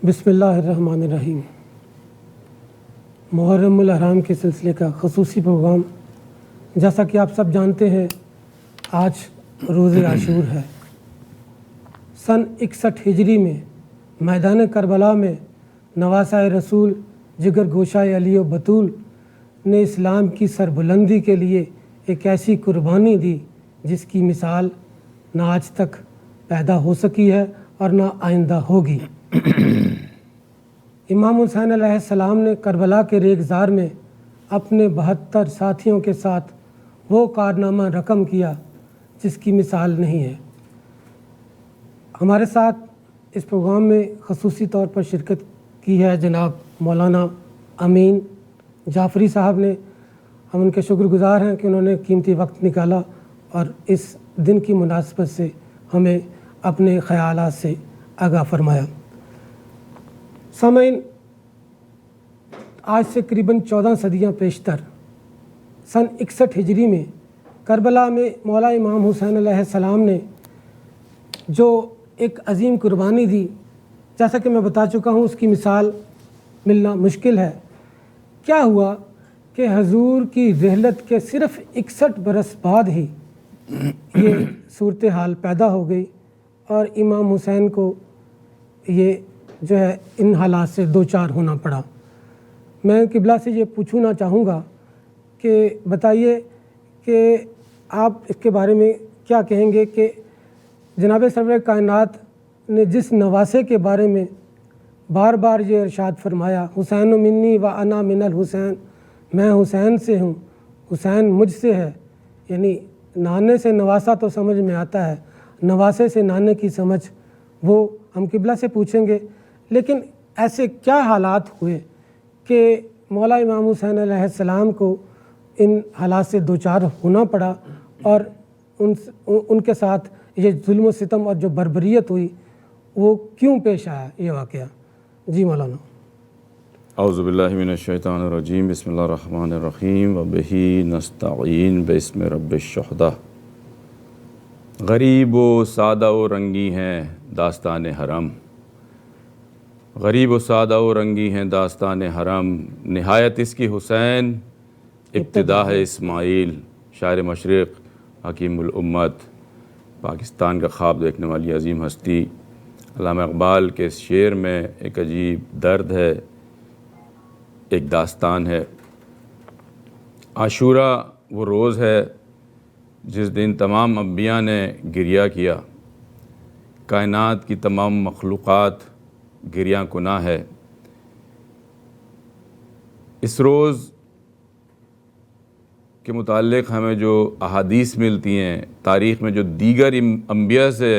بسم اللہ الرحمن الرحیم۔ محرم الحرام کے سلسلے کا خصوصی پروگرام، جیسا کہ آپ سب جانتے ہیں آج روز عاشور ہے۔ سن 61 ہجری میں میدان کربلا میں نواسۂ رسول جگر گوشۂ علی و بطول نے اسلام کی سربلندی کے لیے ایک ایسی قربانی دی جس کی مثال نہ آج تک پیدا ہو سکی ہے اور نہ آئندہ ہوگی۔ امام حسین علیہ السلام نے کربلا کے ریگزار میں اپنے 72 ساتھیوں کے ساتھ وہ کارنامہ رقم کیا جس کی مثال نہیں ہے۔ ہمارے ساتھ اس پروگرام میں خصوصی طور پر شرکت کی ہے جناب مولانا امین جعفری صاحب نے۔ ہم ان کے شکر گزار ہیں کہ انہوں نے قیمتی وقت نکالا اور اس دن کی مناسبت سے ہمیں اپنے خیالات سے آگاہ فرمایا۔ سامعین، آج سے قریباً 14 صدیاں پیشتر سن 61 ہجری میں کربلا میں مولا امام حسین علیہ السلام نے جو ایک عظیم قربانی دی، جیسا کہ میں بتا چکا ہوں اس کی مثال ملنا مشکل ہے۔ کیا ہوا کہ حضور کی رحلت کے صرف 61 برس بعد ہی یہ صورتحال پیدا ہو گئی اور امام حسین کو یہ جو ہے ان حالات سے دوچار ہونا پڑا۔ میں قبلہ سے یہ پوچھنا چاہوں گا کہ بتائیے کہ آپ اس کے بارے میں کیا کہیں گے کہ جناب سرور کائنات نے جس نواسے کے بارے میں بار بار یہ ارشاد فرمایا، حسین منی و انا من الحسین، میں حسین سے ہوں، حسین مجھ سے ہے، یعنی نانے سے نواسا تو سمجھ میں آتا ہے، نواسے سے نانے کی سمجھ وہ ہم قبلہ سے پوچھیں گے۔ لیکن ایسے کیا حالات ہوئے کہ مولا امام حسین علیہ السلام کو ان حالات سے دوچار ہونا پڑا اور ان کے ساتھ یہ ظلم و ستم اور جو بربریت ہوئی وہ کیوں پیش آیا یہ واقعہ؟ جی مولانا۔ اعوذ باللہ من الشیطان الرجیم، بسم اللہ الرحمن الرحیم، وبہ نستعین، باسم رب الشہداء۔ غریب و سادہ و رنگی ہیں داستان حرم، غریب و سادہ و رنگی ہیں داستان حرم، نہایت اس کی حسین ابتدا ہے اسماعیل۔ شاعر مشرق، حکیم الامت، پاکستان کا خواب دیکھنے والی عظیم ہستی علامہ اقبال کے اس شعر میں ایک عجیب درد ہے، ایک داستان ہے۔ عاشورہ وہ روز ہے جس دن تمام انبیاء نے گریہ کیا، کائنات کی تمام مخلوقات گریہ کناں ہے۔ اس روز کے متعلق ہمیں جو احادیث ملتی ہیں، تاریخ میں جو دیگر انبیاء سے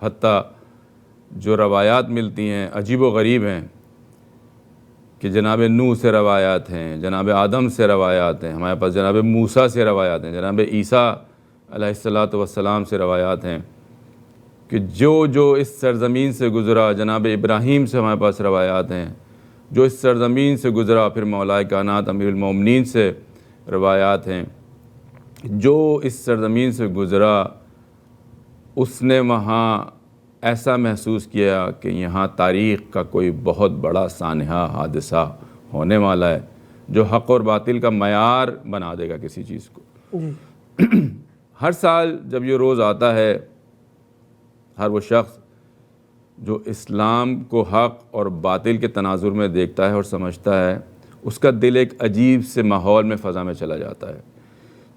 حتیٰ جو روایات ملتی ہیں عجیب و غریب ہیں کہ جناب نوح سے روایات ہیں، جناب آدم سے روایات ہیں، ہمارے پاس جناب موسیٰ سے روایات ہیں، جناب عیسیٰ علیہ السلام سے روایات ہیں کہ جو اس سرزمین سے گزرا، جناب ابراہیم سے ہمارے پاس روایات ہیں، جو اس سرزمین سے گزرا، پھر مولا کائنات امیر المومنین سے روایات ہیں، جو اس سرزمین سے گزرا اس نے وہاں ایسا محسوس کیا کہ یہاں تاریخ کا کوئی بہت بڑا سانحہ حادثہ ہونے والا ہے جو حق اور باطل کا معیار بنا دے گا کسی چیز کو۔ ہر سال جب یہ روز آتا ہے، ہر وہ شخص جو اسلام کو حق اور باطل کے تناظر میں دیکھتا ہے اور سمجھتا ہے، اس کا دل ایک عجیب سے ماحول میں فضا میں چلا جاتا ہے،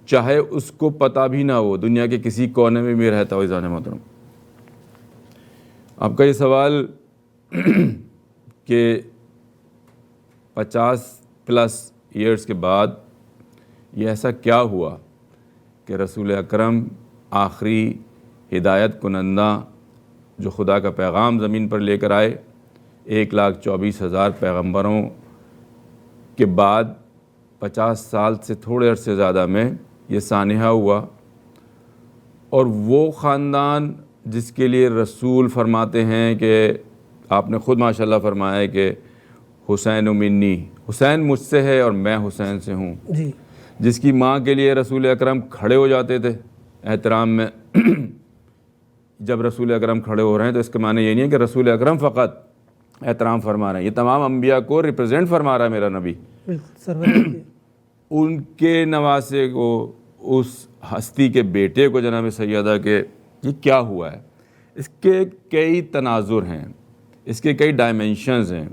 چاہے اس کو پتہ بھی نہ ہو، دنیا کے کسی کونے میں بھی رہتا ہو۔ عزیزان محترم، آپ کا یہ سوال کہ 50+ ایئرز کے بعد یہ ایسا کیا ہوا کہ رسول اکرم آخری ہدایت کنندہ جو خدا کا پیغام زمین پر لے کر آئے، 1,24,000 پیغمبروں کے بعد 50 سال سے تھوڑے عرصے زیادہ میں یہ سانحہ ہوا، اور وہ خاندان جس کے لیے رسول فرماتے ہیں کہ آپ نے خود ماشاءاللہ فرمایا ہے کہ حسین منی، حسین مجھ سے ہے اور میں حسین سے ہوں، جی، جس کی ماں کے لیے رسول اکرم کھڑے ہو جاتے تھے احترام میں۔ جب رسول اکرم کھڑے ہو رہے ہیں تو اس کے معنی یہ نہیں ہے کہ رسول اکرم فقط احترام فرما رہے ہیں، یہ تمام انبیاء کو ریپرزینٹ فرما رہا ہے میرا نبی، بالکل سرور ان کے نواسے کو، اس ہستی کے بیٹے کو جناب سیدہ کے یہ کیا ہوا ہے، اس کے کئی تناظر ہیں، اس کے کئی ڈائمینشنز ہیں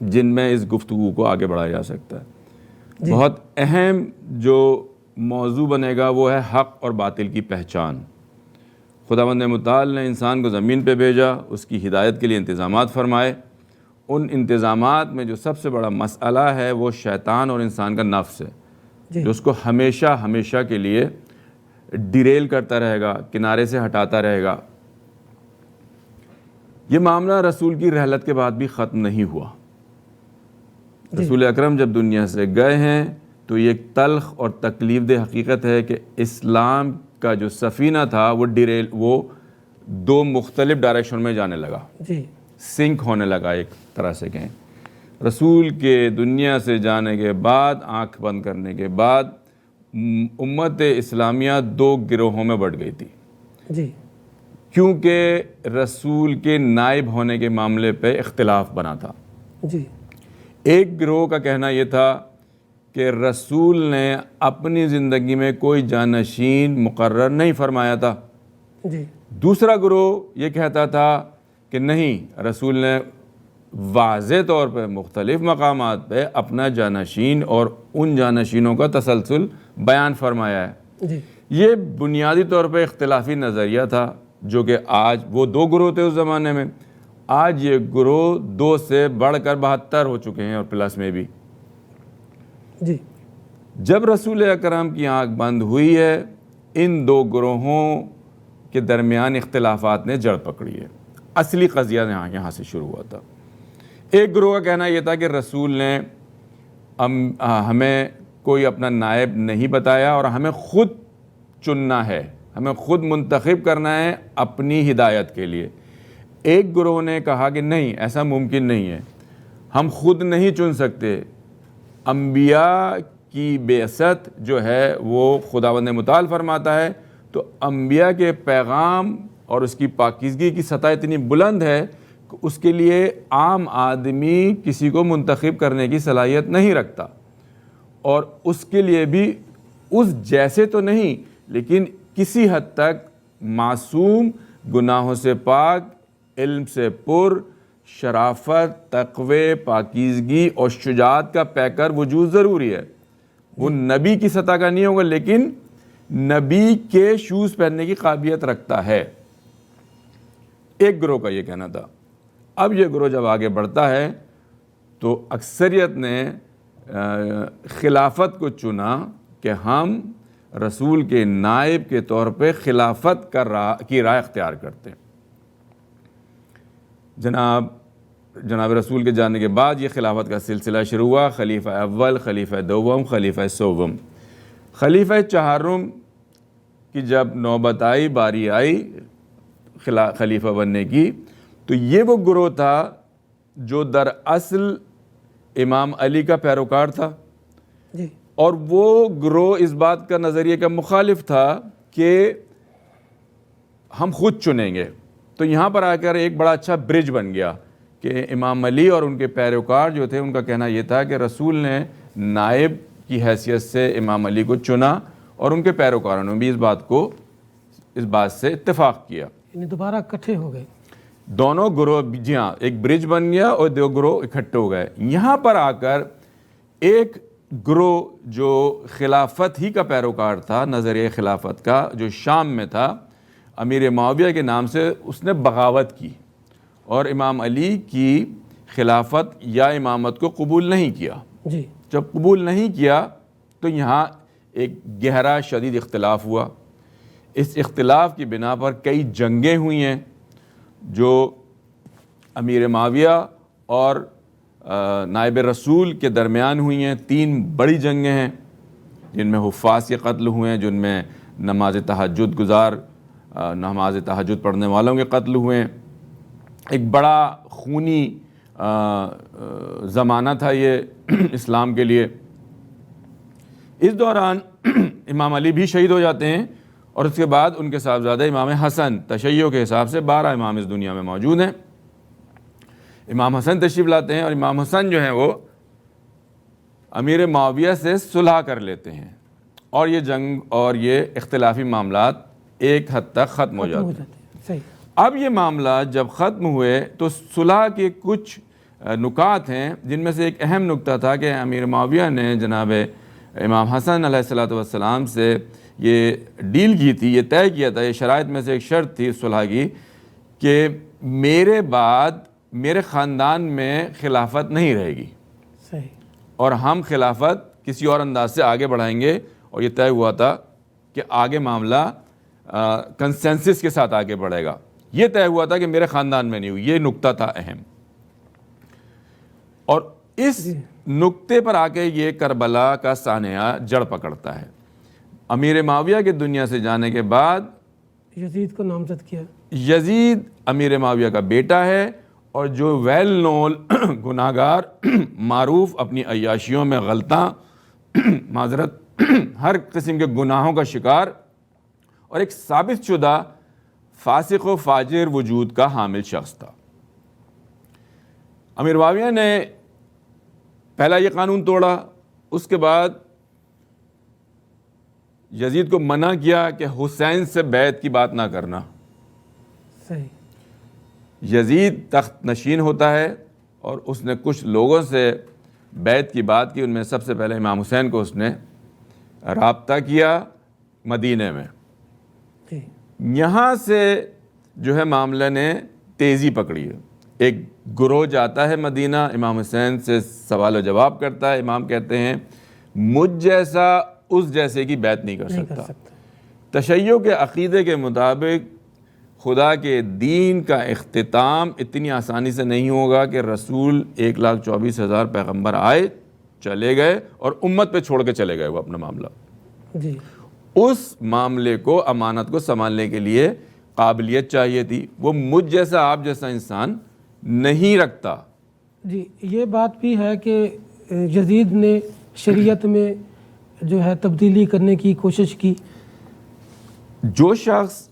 جن میں اس گفتگو کو آگے بڑھایا جا سکتا ہے۔ بہت اہم جو موضوع بنے گا وہ ہے حق اور باطل کی پہچان۔ خداوند متعال نے انسان کو زمین پہ بھیجا، اس کی ہدایت کے لیے انتظامات فرمائے، ان انتظامات میں جو سب سے بڑا مسئلہ ہے وہ شیطان اور انسان کا نفس ہے، جو اس کو ہمیشہ ہمیشہ کے لیے ڈیریل کرتا رہے گا، کنارے سے ہٹاتا رہے گا۔ یہ معاملہ رسول کی رحلت کے بعد بھی ختم نہیں ہوا۔ رسول اکرم جب دنیا سے گئے ہیں تو یہ ایک تلخ اور تکلیف دہ حقیقت ہے کہ اسلام کا جو سفینہ تھا وہ دو مختلف ڈائریکشن میں جانے لگا، سنک ہونے لگا ایک طرح سے کہیں۔ رسول کے دنیا سے جانے کے بعد، آنکھ بند کرنے کے بعد، امت اسلامیہ دو گروہوں میں بٹ گئی تھی، کیونکہ رسول کے نائب ہونے کے معاملے پہ اختلاف بنا تھا۔ ایک گروہ کا کہنا یہ تھا کہ رسول نے اپنی زندگی میں کوئی جانشین مقرر نہیں فرمایا تھا۔ دوسرا گروہ یہ کہتا تھا کہ نہیں، رسول نے واضح طور پہ مختلف مقامات پہ اپنا جانشین اور ان جانشینوں کا تسلسل بیان فرمایا ہے۔ یہ بنیادی طور پہ اختلافی نظریہ تھا، جو کہ آج وہ دو گروہ تھے اس زمانے میں، آج یہ گروہ 2 سے بڑھ کر 72 ہو چکے ہیں اور پلس میں بھی۔ جب رسول اکرم کی آنکھ بند ہوئی ہے، ان دو گروہوں کے درمیان اختلافات نے جڑ پکڑی ہے۔ اصلی قضیہ یہاں سے شروع ہوا تھا۔ ایک گروہ کا کہنا یہ تھا کہ رسول نے ہمیں کوئی اپنا نائب نہیں بتایا اور ہمیں خود چننا ہے، ہمیں خود منتخب کرنا ہے اپنی ہدایت کے لیے۔ ایک گروہ نے کہا کہ نہیں، ایسا ممکن نہیں ہے، ہم خود نہیں چن سکتے، انبیاء کی بعثت جو ہے وہ خداوند متعال فرماتا ہے، تو انبیاء کے پیغام اور اس کی پاکیزگی کی سطح اتنی بلند ہے کہ اس کے لیے عام آدمی کسی کو منتخب کرنے کی صلاحیت نہیں رکھتا، اور اس کے لیے بھی اس جیسے تو نہیں لیکن کسی حد تک معصوم، گناہوں سے پاک، علم سے پر، شرافت، تقوی، پاکیزگی اور شجاعت کا پیکر وجود ضروری ہے۔ وہ نبی کی سطح کا نہیں ہوگا لیکن نبی کے شوز پہننے کی قابلیت رکھتا ہے۔ ایک گروہ کا یہ کہنا تھا۔ اب یہ گروہ جب آگے بڑھتا ہے تو اکثریت نے خلافت کو چنا کہ ہم رسول کے نائب کے طور پہ خلافت کی رائے اختیار کرتے ہیں۔ جناب رسول کے جانے کے بعد یہ خلافت کا سلسلہ شروع ہوا، خلیفہ اول، خلیفہ دوم، خلیفہ سوم۔ خلیفہ چہارم کی جب نوبت آئی، باری آئی خلیفہ بننے کی، تو یہ وہ گروہ تھا جو دراصل امام علی کا پیروکار تھا، اور وہ گروہ اس بات کا نظریے کا مخالف تھا کہ ہم خود چنیں گے۔ تو یہاں پر آ کر ایک بڑا اچھا برج بن گیا کہ امام علی اور ان کے پیروکار جو تھے، ان کا کہنا یہ تھا کہ رسول نے نائب کی حیثیت سے امام علی کو چنا، اور ان کے پیروکاروں نے بھی اس بات سے اتفاق کیا، یعنی دوبارہ اکٹھے ہو گئے دونوں گروہ۔ جی ہاں، ایک برج بن گیا اور دو گروہ اکٹھے ہو گئے۔ یہاں پر آ کر ایک گروہ جو خلافت ہی کا پیروکار تھا، نظریہ خلافت کا، جو شام میں تھا، امیر معاویہ کے نام سے، اس نے بغاوت کی اور امام علی کی خلافت یا امامت کو قبول نہیں کیا۔ جب قبول نہیں کیا تو یہاں ایک گہرا شدید اختلاف ہوا۔ اس اختلاف کی بنا پر کئی جنگیں ہوئی ہیں جو امیر معاویہ اور نائب رسول کے درمیان ہوئی ہیں۔ 3 بڑی جنگیں ہیں جن میں حفاظ کے قتل ہوئے ہیں، جن میں نماز تہجد پڑھنے والوں کے قتل ہوئے ہیں۔ ایک بڑا خونی زمانہ تھا یہ اسلام کے لیے۔ اس دوران امام علی بھی شہید ہو جاتے ہیں، اور اس کے بعد ان کے صاحبزادہ امام حسن، تشیع کے حساب سے 12 امام اس دنیا میں موجود ہیں۔ امام حسن تشریف لاتے ہیں اور امام حسن جو ہیں وہ امیر معاویہ سے صلح کر لیتے ہیں اور یہ جنگ اور یہ اختلافی معاملات ایک حد تک ختم ہو جاتے ہیں. صحیح. اب یہ معاملات جب ختم ہوئے تو صلح کے کچھ نکات ہیں جن میں سے ایک اہم نکتہ تھا کہ امیر معاویہ نے جناب امام حسن علیہ الصلوۃ والسلام سے یہ ڈیل کی تھی, یہ طے کیا تھا, یہ شرائط میں سے ایک شرط تھی صلح کی کہ میرے بعد میرے خاندان میں خلافت نہیں رہے گی صحیح. اور ہم خلافت کسی اور انداز سے آگے بڑھائیں گے. اور یہ طے ہوا تھا کہ آگے معاملہ کنسنسس کے ساتھ آگے بڑھے گا. یہ طے ہوا تھا کہ میرے خاندان میں نہیں ہوئی. یہ نکتہ تھا اہم. اور اس نکتے پر آ کے یہ کربلا کا سانحہ جڑ پکڑتا ہے. امیر معاویہ کے دنیا سے جانے کے بعد یزید کو نامزد کیا. یزید امیر معاویہ کا بیٹا ہے اور جو ویل نول گناہگار, معروف اپنی عیاشیوں میں غلطاں, معذرت, ہر قسم کے گناہوں کا شکار اور ایک ثابت شدہ فاسق و فاجر وجود کا حامل شخص تھا. امیر معاویہ نے پہلا یہ قانون توڑا, اس کے بعد یزید کو منع کیا کہ حسین سے بیعت کی بات نہ کرنا. صحیح. یزید تخت نشین ہوتا ہے اور اس نے کچھ لوگوں سے بیعت کی بات کی. ان میں سب سے پہلے امام حسین کو اس نے رابطہ کیا مدینہ میں. جی. یہاں سے جو ہے معاملہ نے تیزی پکڑی ہے. ایک گروہ جاتا ہے مدینہ, امام حسین سے سوال و جواب کرتا ہے. امام کہتے ہیں مجھ جیسا اس جیسے کی بیعت نہیں کر سکتا. تشیع کے عقیدے کے مطابق خدا کے دین کا اختتام اتنی آسانی سے نہیں ہوگا کہ رسول 1,24,000 پیغمبر آئے, چلے گئے اور امت پہ چھوڑ کے چلے گئے وہ اپنا معاملہ. جی. اس معاملے کو, امانت کو سنبھالنے کے لیے قابلیت چاہیے تھی. وہ مجھ جیسا آپ جیسا انسان نہیں رکھتا. جی. یہ بات بھی ہے کہ یزید نے شریعت میں جو ہے تبدیلی کرنے کی کوشش کی. جو شخص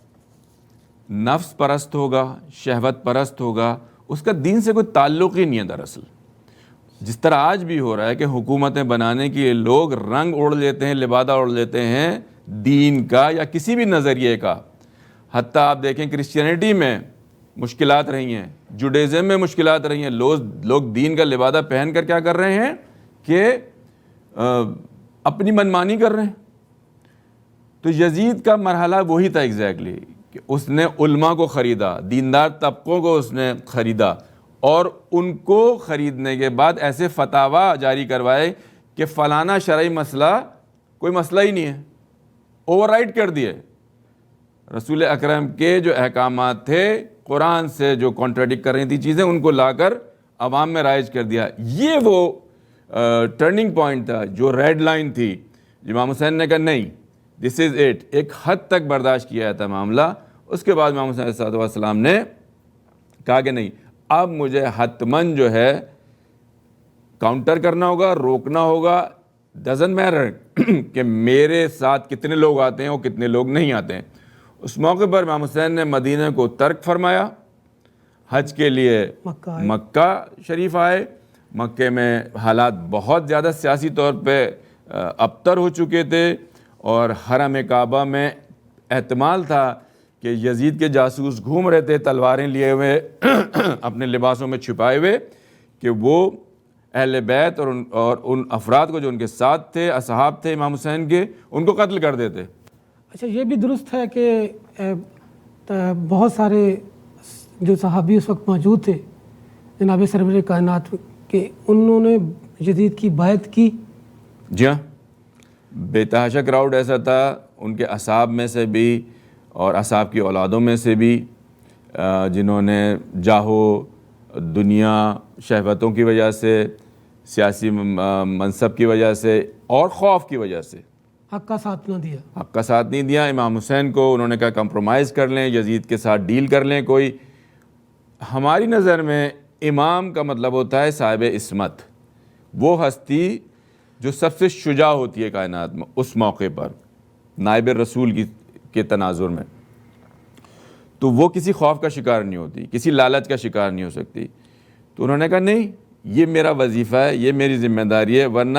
نفس پرست ہوگا, شہوت پرست ہوگا, اس کا دین سے کوئی تعلق ہی نہیں ہے دراصل. جس طرح آج بھی ہو رہا ہے کہ حکومتیں بنانے کے لوگ رنگ اوڑھ لیتے ہیں, لبادہ اوڑھ لیتے ہیں دین کا یا کسی بھی نظریے کا. حتیٰ آپ دیکھیں کرسچینٹی میں مشکلات رہی ہیں, جوڈیزم میں مشکلات رہی ہیں. لوگ دین کا لبادہ پہن کر کیا کر رہے ہیں کہ اپنی منمانی کر رہے ہیں. تو یزید کا مرحلہ وہی تھا ایگزیکٹلی کہ اس نے علماء کو خریدا, دیندار طبقوں کو اس نے خریدا اور ان کو خریدنے کے بعد ایسے فتاوا جاری کروائے کہ فلانا شرعی مسئلہ کوئی مسئلہ ہی نہیں ہے, اوور رائٹ کر دیے. رسول اکرم کے جو احکامات تھے قرآن سے جو کانٹراڈکٹ کر رہی تھی چیزیں, ان کو لا کر عوام میں رائج کر دیا. یہ وہ ٹرننگ پوائنٹ تھا, جو ریڈ لائن تھی. امام حسین نے کہا نہیں, دس از اٹ. ایک حد تک برداشت کیا تھا معاملہ. اس کے بعد امام حسین علیہ السلام نے کہا کہ نہیں, اب مجھے حتماً جو ہے کاؤنٹر کرنا ہوگا, روکنا ہوگا. ڈزنٹ میٹر کہ میرے ساتھ کتنے لوگ آتے ہیں اور کتنے لوگ نہیں آتے ہیں. اس موقع پر امام حسین نے مدینہ کو ترک فرمایا, حج کے لیے مکہ شریف آئے. مکے میں حالات بہت زیادہ سیاسی طور پہ ابتر ہو چکے تھے اور حرم کعبہ میں احتمال تھا کہ یزید کے جاسوس گھوم رہے تھے تلواریں لیے ہوئے اپنے لباسوں میں چھپائے ہوئے کہ وہ اہل بیت اور ان افراد کو جو ان کے ساتھ تھے, اصحاب تھے امام حسین کے, ان کو قتل کر دیتے. اچھا, یہ بھی درست ہے کہ بہت سارے جو صحابی اس وقت موجود تھے جناب سرور کائنات کہ انہوں نے یزید کی بیعت کی. جی ہاں, بے تحاشا کراؤڈ ایسا تھا ان کے اصحاب میں سے بھی اور اصحاب کی اولادوں میں سے بھی جنہوں نے جاہو, دنیا, شہوتوں کی وجہ سے, سیاسی منصب کی وجہ سے اور خوف کی وجہ سے حق کا ساتھ نہ دیا. حق کا ساتھ نہیں دیا. امام حسین کو انہوں نے کہا کمپرومائز کر لیں, یزید کے ساتھ ڈیل کر لیں کوئی. ہماری نظر میں امام کا مطلب ہوتا ہے صاحب عصمت, وہ ہستی جو سب سے شجاع ہوتی ہے کائنات میں اس موقع پر, نائب رسول کے تناظر میں. تو وہ کسی خوف کا شکار نہیں ہوتی, کسی لالچ کا شکار نہیں ہو سکتی. تو انہوں نے کہا نہیں، یہ میرا وظیفہ ہے، یہ میری ذمہ داری ہے، ورنہ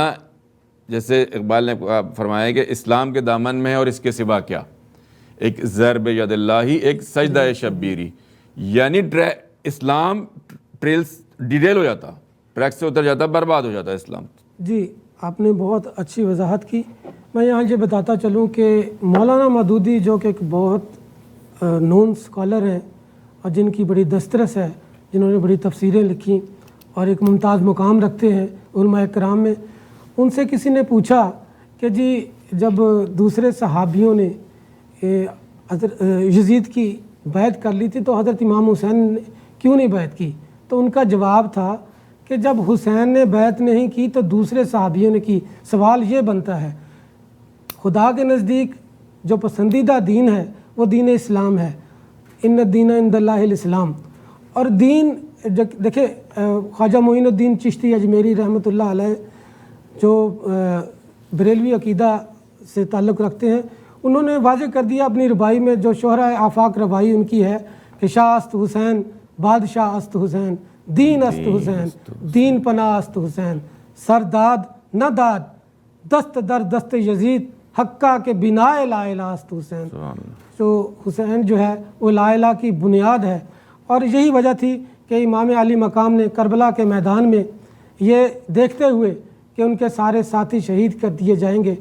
جیسے اقبال نے فرمایا کہ اسلام کے دامن میں ہے اور اس کے سوا کیا، ایک ضرب ید اللہ ہی، ایک سجدہ شبیری، یعنی اسلام ڈیٹیل ہو جاتا، ٹریک سے اتر جاتا، برباد ہو جاتا اسلام. جی آپ نے بہت اچھی وضاحت کی. میں یہاں یہ بتاتا چلوں کہ مولانا مودودی جو کہ ایک بہت نون اسکالر ہیں اور جن کی بڑی دسترس ہے، جنہوں نے بڑی تفسیریں لکھی اور ایک ممتاز مقام رکھتے ہیں علماء کرام میں، ان سے کسی نے پوچھا کہ جی جب دوسرے صحابیوں نے حضرت یزید کی بیعت کر لی تھی تو حضرت امام حسین نے کیوں نہیں بیعت کی؟ تو ان کا جواب تھا کہ جب حسین نے بیعت نہیں کی تو دوسرے صحابیوں نے کی. سوال یہ بنتا ہے خدا کے نزدیک جو پسندیدہ دین ہے وہ دین اسلام ہے، ان الدین عند اللہ الاسلام. اور دین دیکھیں خواجہ معین الدین چشتی اجمیری رحمۃ اللہ علیہ جو بریلوی عقیدہ سے تعلق رکھتے ہیں، انہوں نے واضح کر دیا اپنی ربائی میں، جو شہرۂ آفاق ربائی ان کی ہے، کہ شاہ است حسین، بادشاہ است حسین، دین است حسین، دین پناہ است حسین، سر داد نہ داد دست در دست یزید، حقہ کے بنا لا الہ است حسین. تو حسین جو ہے وہ لا الہ کی بنیاد ہے. اور یہی وجہ تھی کہ امام علی مقام نے کربلا کے میدان میں یہ دیکھتے ہوئے کہ ان کے سارے ساتھی شہید کر دیے جائیں گے،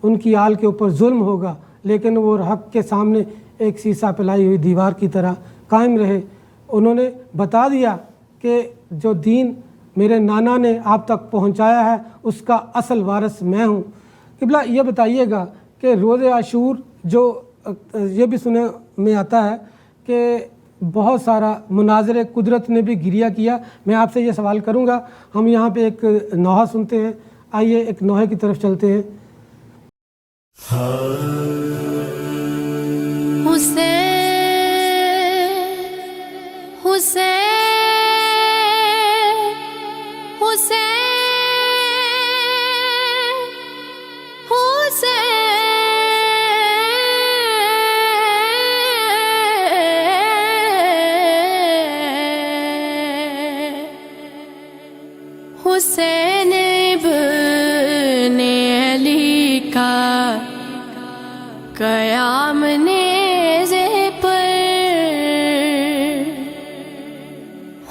ان کی آل کے اوپر ظلم ہوگا، لیکن وہ حق کے سامنے ایک سیسا پلائی ہوئی دیوار کی طرح قائم رہے. انہوں نے بتا دیا کہ جو دین میرے نانا نے آپ تک پہنچایا ہے اس کا اصل وارث میں ہوں. قبلہ یہ بتائیے گا کہ روز عاشور جو یہ بھی سنے میں آتا ہے کہ بہت سارا مناظر قدرت نے بھی گریہ کیا. میں آپ سے یہ سوال کروں گا، ہم یہاں پہ ایک نوحہ سنتے ہیں، آئیے ایک نوحے کی طرف چلتے ہیں. حسین حسین حسین حسین ابن علی کا قیام نیزے پر،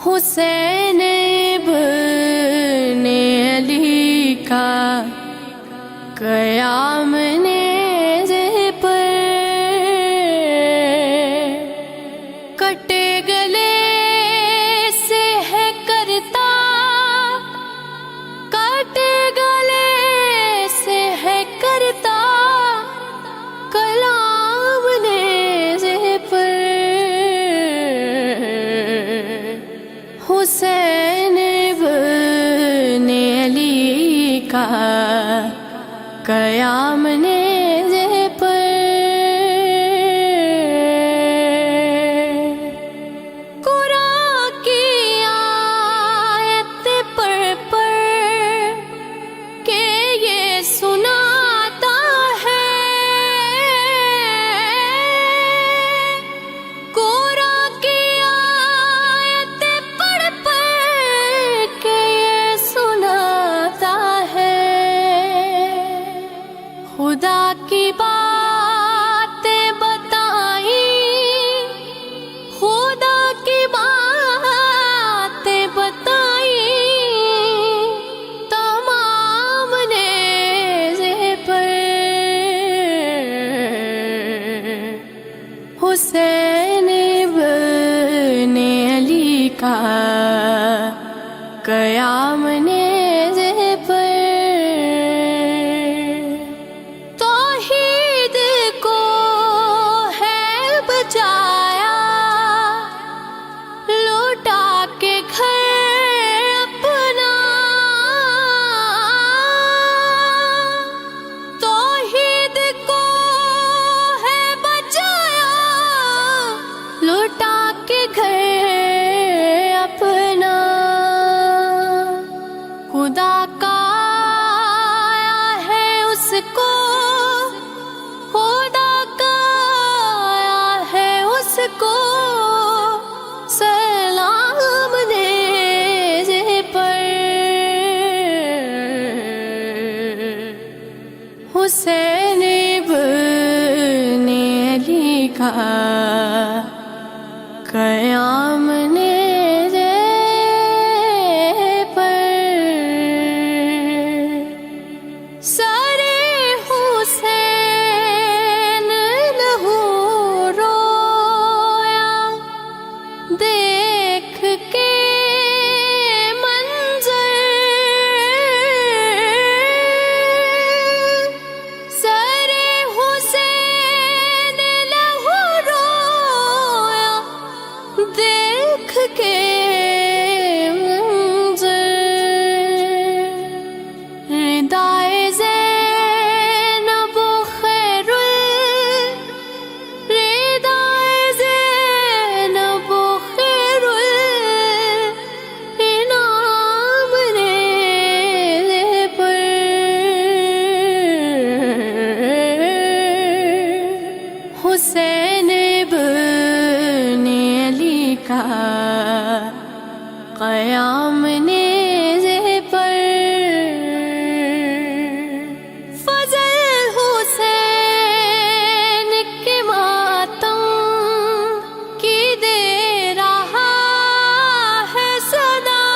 حسین ابن علی کا قیام نیزے پر، کٹے گلے سے ہے کرتا، کٹے گلے سے ہے کرتا کلام نیزے پر، حسین ابن علی کا قیام نیزے پر. قرآن کی آیت پڑھ پڑھ کے یہ سناتا ہے، قرآن کی آیت پڑھ پڑھ کے یہ سناتا ہے، خدا کی باتیں بتائیں، خدا کی باتیں بتائیں تمام نیزے پر، حسین ابن علی کا قیام نیزے پر. توحید کو ہے بچایا، لوٹا کے گھر اپنا، توحید کو ہے بچایا، لوٹا کے گھر اپنا. قیام نیزے پر فضل حسین کے ماتم کی دے رہا ہے صدا،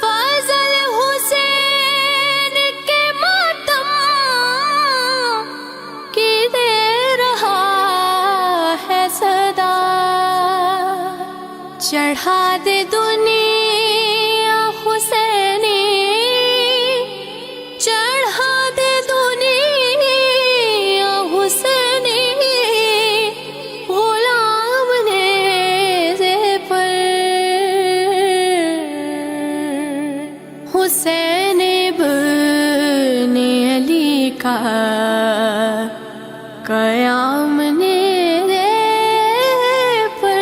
فضل حسین کے ماتم کی دے رہا ہے صدا، چڑھا دے دنیا حسینی، چڑھا دے دنیا حسینی، غلام نیزے پر حسین ابن علی کا قیام نیزے پر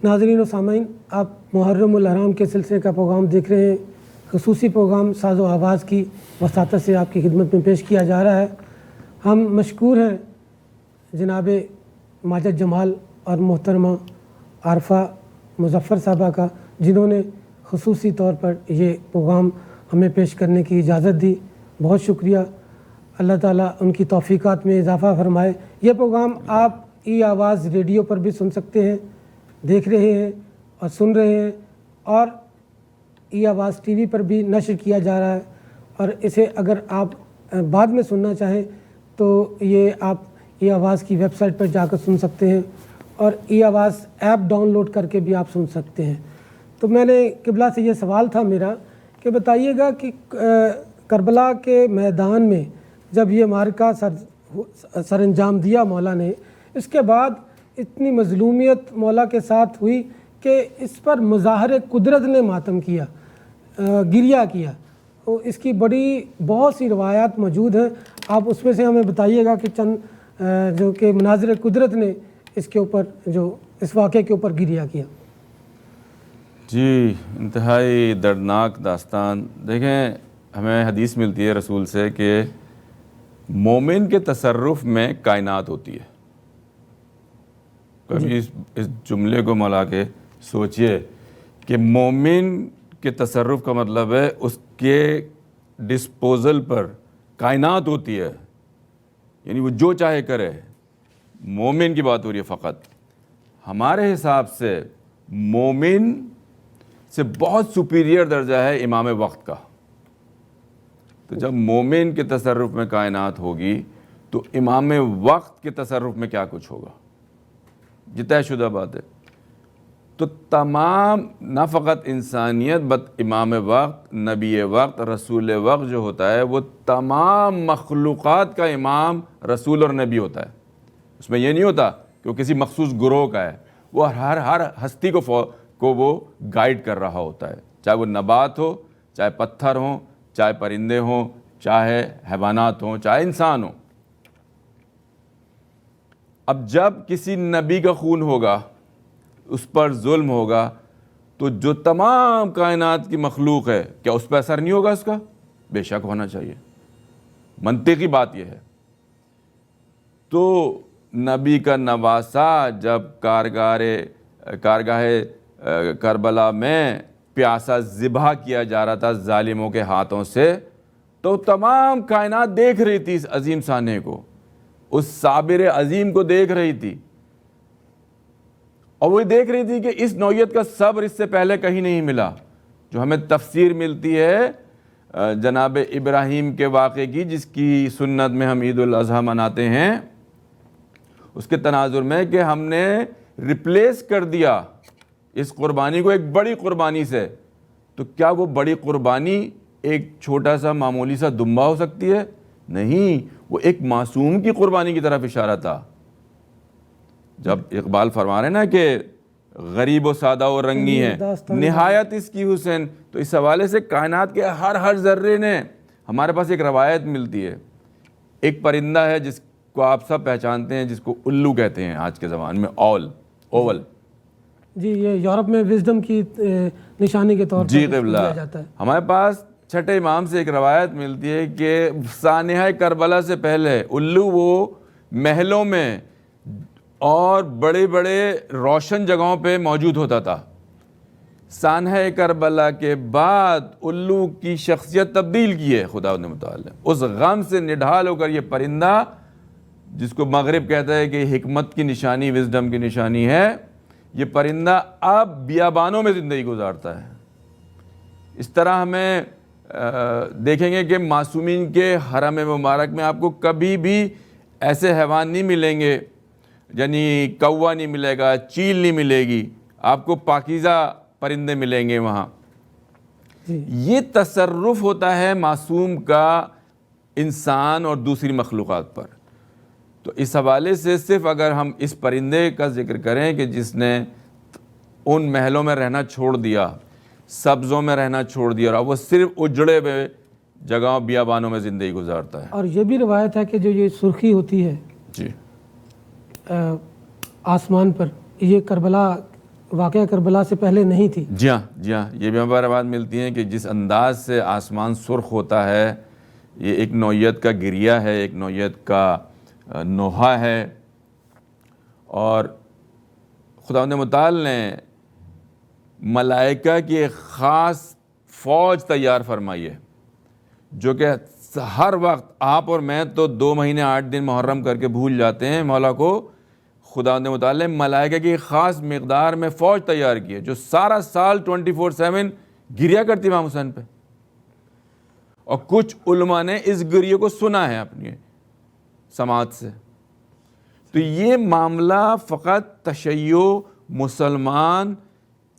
ناظرین و سامعین، آپ محرم الحرام کے سلسلے کا پروگرام دیکھ رہے ہیں۔ خصوصی پروگرام ساز و آواز کی وساطت سے آپ کی خدمت میں پیش کیا جا رہا ہے۔ ہم مشکور ہیں جناب ماجد جمال اور محترمہ عارفہ مظفر صاحبہ کا، جنہوں نے خصوصی طور پر یہ پروگرام ہمیں پیش کرنے کی اجازت دی۔ بہت شکریہ، اللہ تعالیٰ ان کی توفیقات میں اضافہ فرمائے۔ یہ پروگرام آپ ای آواز ریڈیو پر بھی سن سکتے ہیں، دیکھ رہے ہیں اور سن رہے ہیں، اور ای آواز ٹی وی پر بھی نشر کیا جا رہا ہے، اور اسے اگر آپ بعد میں سننا چاہیں تو یہ آپ ای آواز کی ویب سائٹ پر جا کر سن سکتے ہیں، اور ای آواز ایپ ڈاؤن لوڈ کر کے بھی آپ سن سکتے ہیں۔ تو میں نے قبلہ سے یہ سوال تھا میرا کہ بتائیے گا کہ کربلا کے میدان میں جب یہ معرکہ سر انجام دیا مولا نے، اس کے بعد اتنی مظلومیت مولا کے ساتھ ہوئی کہ اس پر مظاہر قدرت نے ماتم کیا، گریہ کیا۔ تو اس کی بہت سی روایات موجود ہیں، آپ اس میں سے ہمیں بتائیے گا کہ چند جو کہ مناظر قدرت نے اس کے اوپر اس واقعے کے اوپر گریہ کیا۔ جی، انتہائی دردناک داستان۔ دیکھیں، ہمیں حدیث ملتی ہے رسول سے کہ مومن کے تصرف میں کائنات ہوتی ہے۔ کبھی اس جملے کو ملا کے سوچئے کہ مومن کے تصرف کا مطلب ہے اس کے ڈسپوزل پر کائنات ہوتی ہے، یعنی وہ جو چاہے کرے۔ مومن کی بات ہو رہی ہے فقط۔ ہمارے حساب سے مومن سے بہت سپیریئر درجہ ہے امام وقت کا۔ تو جب مومن کے تصرف میں کائنات ہوگی تو امام وقت کے تصرف میں کیا کچھ ہوگا؟ یہ طے شدہ بات ہے۔ تو تمام نہ فقط انسانیت بلکہ امام وقت، نبی وقت، رسول وقت جو ہوتا ہے وہ تمام مخلوقات کا امام، رسول اور نبی ہوتا ہے۔ اس میں یہ نہیں ہوتا کہ وہ کسی مخصوص گروہ کا ہے، وہ ہر ہستی کو وہ گائیڈ کر رہا ہوتا ہے، چاہے وہ نبات ہو، چاہے پتھر ہوں، چاہے پرندے ہوں، چاہے حیوانات ہوں، چاہے انسان ہوں۔ اب جب کسی نبی کا خون ہوگا، اس پر ظلم ہوگا، تو جو تمام کائنات کی مخلوق ہے کیا اس پہ اثر نہیں ہوگا اس کا؟ بے شک ہونا چاہیے۔ منطقی بات یہ ہے۔ تو نبی کا نواسہ جب کارگاہ کربلا میں پیاسا ذبح کیا جا رہا تھا ظالموں کے ہاتھوں سے، تو تمام کائنات دیکھ رہی تھی اس عظیم سانحے کو، اس صابر عظیم کو دیکھ رہی تھی، اور وہ دیکھ رہی تھی کہ اس نوعیت کا صبر اس سے پہلے کہیں نہیں ملا۔ جو ہمیں تفسیر ملتی ہے جناب ابراہیم کے واقعے کی، جس کی سنت میں ہم عید الاضحیٰ مناتے ہیں، اس کے تناظر میں کہ ہم نے ریپلیس کر دیا اس قربانی کو ایک بڑی قربانی سے، تو کیا وہ بڑی قربانی ایک چھوٹا سا معمولی سا دمبا ہو سکتی ہے؟ نہیں، وہ ایک معصوم کی قربانی کی طرف اشارہ تھا۔ جب اقبال فرما رہے ہیں نا کہ غریب و سادہ و رنگی ہے نہایت اس کی حسن، تو اس حوالے سے کائنات کے ہر ذرے نے، ہمارے پاس ایک روایت ملتی ہے، ایک پرندہ ہے جس کو آپ سب پہچانتے ہیں، جس کو الو کہتے ہیں آج کے زمانے میں، اوول۔ جی یہ یورپ میں وزڈم کی نشانی کے طور پر جی دیا قبلہ، جاتا ہے. ہمارے پاس چھٹے امام سے ایک روایت ملتی ہے کہ سانحہ کربلا سے پہلے الو وہ محلوں میں اور بڑے بڑے روشن جگہوں پہ موجود ہوتا تھا. سانحہ کربلا کے بعد الو کی شخصیت تبدیل کی ہے خدا نے متعال. اس غم سے نڈھال ہو کر یہ پرندہ جس کو مغرب کہتا ہے کہ حکمت کی نشانی، وزڈم کی نشانی ہے، یہ پرندہ اب بیابانوں میں زندگی گزارتا ہے. اس طرح ہمیں دیکھیں گے کہ معصومین کے حرم مبارک میں آپ کو کبھی بھی ایسے حیوان نہیں ملیں گے، یعنی کوا نہیں ملے گا، چیل نہیں ملے گی، آپ کو پاکیزہ پرندے ملیں گے وہاں. یہ تصرف ہوتا ہے معصوم کا انسان اور دوسری مخلوقات پر. تو اس حوالے سے صرف اگر ہم اس پرندے کا ذکر کریں کہ جس نے ان محلوں میں رہنا چھوڑ دیا، سبزوں میں رہنا چھوڑ دیا، اور وہ صرف اجڑے ہوئے جگہوں بیابانوں میں زندگی گزارتا ہے. اور یہ بھی روایت ہے کہ جو یہ سرخی ہوتی ہے جی آسمان پر، یہ کربلا، واقعہ کربلا سے پہلے نہیں تھی. جی ہاں، جی ہاں، یہ بھی ہمارے بات ملتی ہیں کہ جس انداز سے آسمان سرخ ہوتا ہے، یہ ایک نوعیت کا گریہ ہے، ایک نوعیت کا نوحہ ہے. اور خداوند متعال نے ملائکہ کی ایک خاص فوج تیار فرمائی ہے جو کہ ہر وقت آپ اور میں تو 2 مہینے 8 دن محرم کر کے بھول جاتے ہیں مولا کو. خداوند متعال نے ملائکہ کی خاص مقدار میں فوج تیار کی ہے جو سارا سال 24/7 گریا کرتی امام حسین پہ. اور کچھ علماء نے اس گریے کو سنا ہے اپنی سماعت سے. تو یہ معاملہ فقط تشیع مسلمان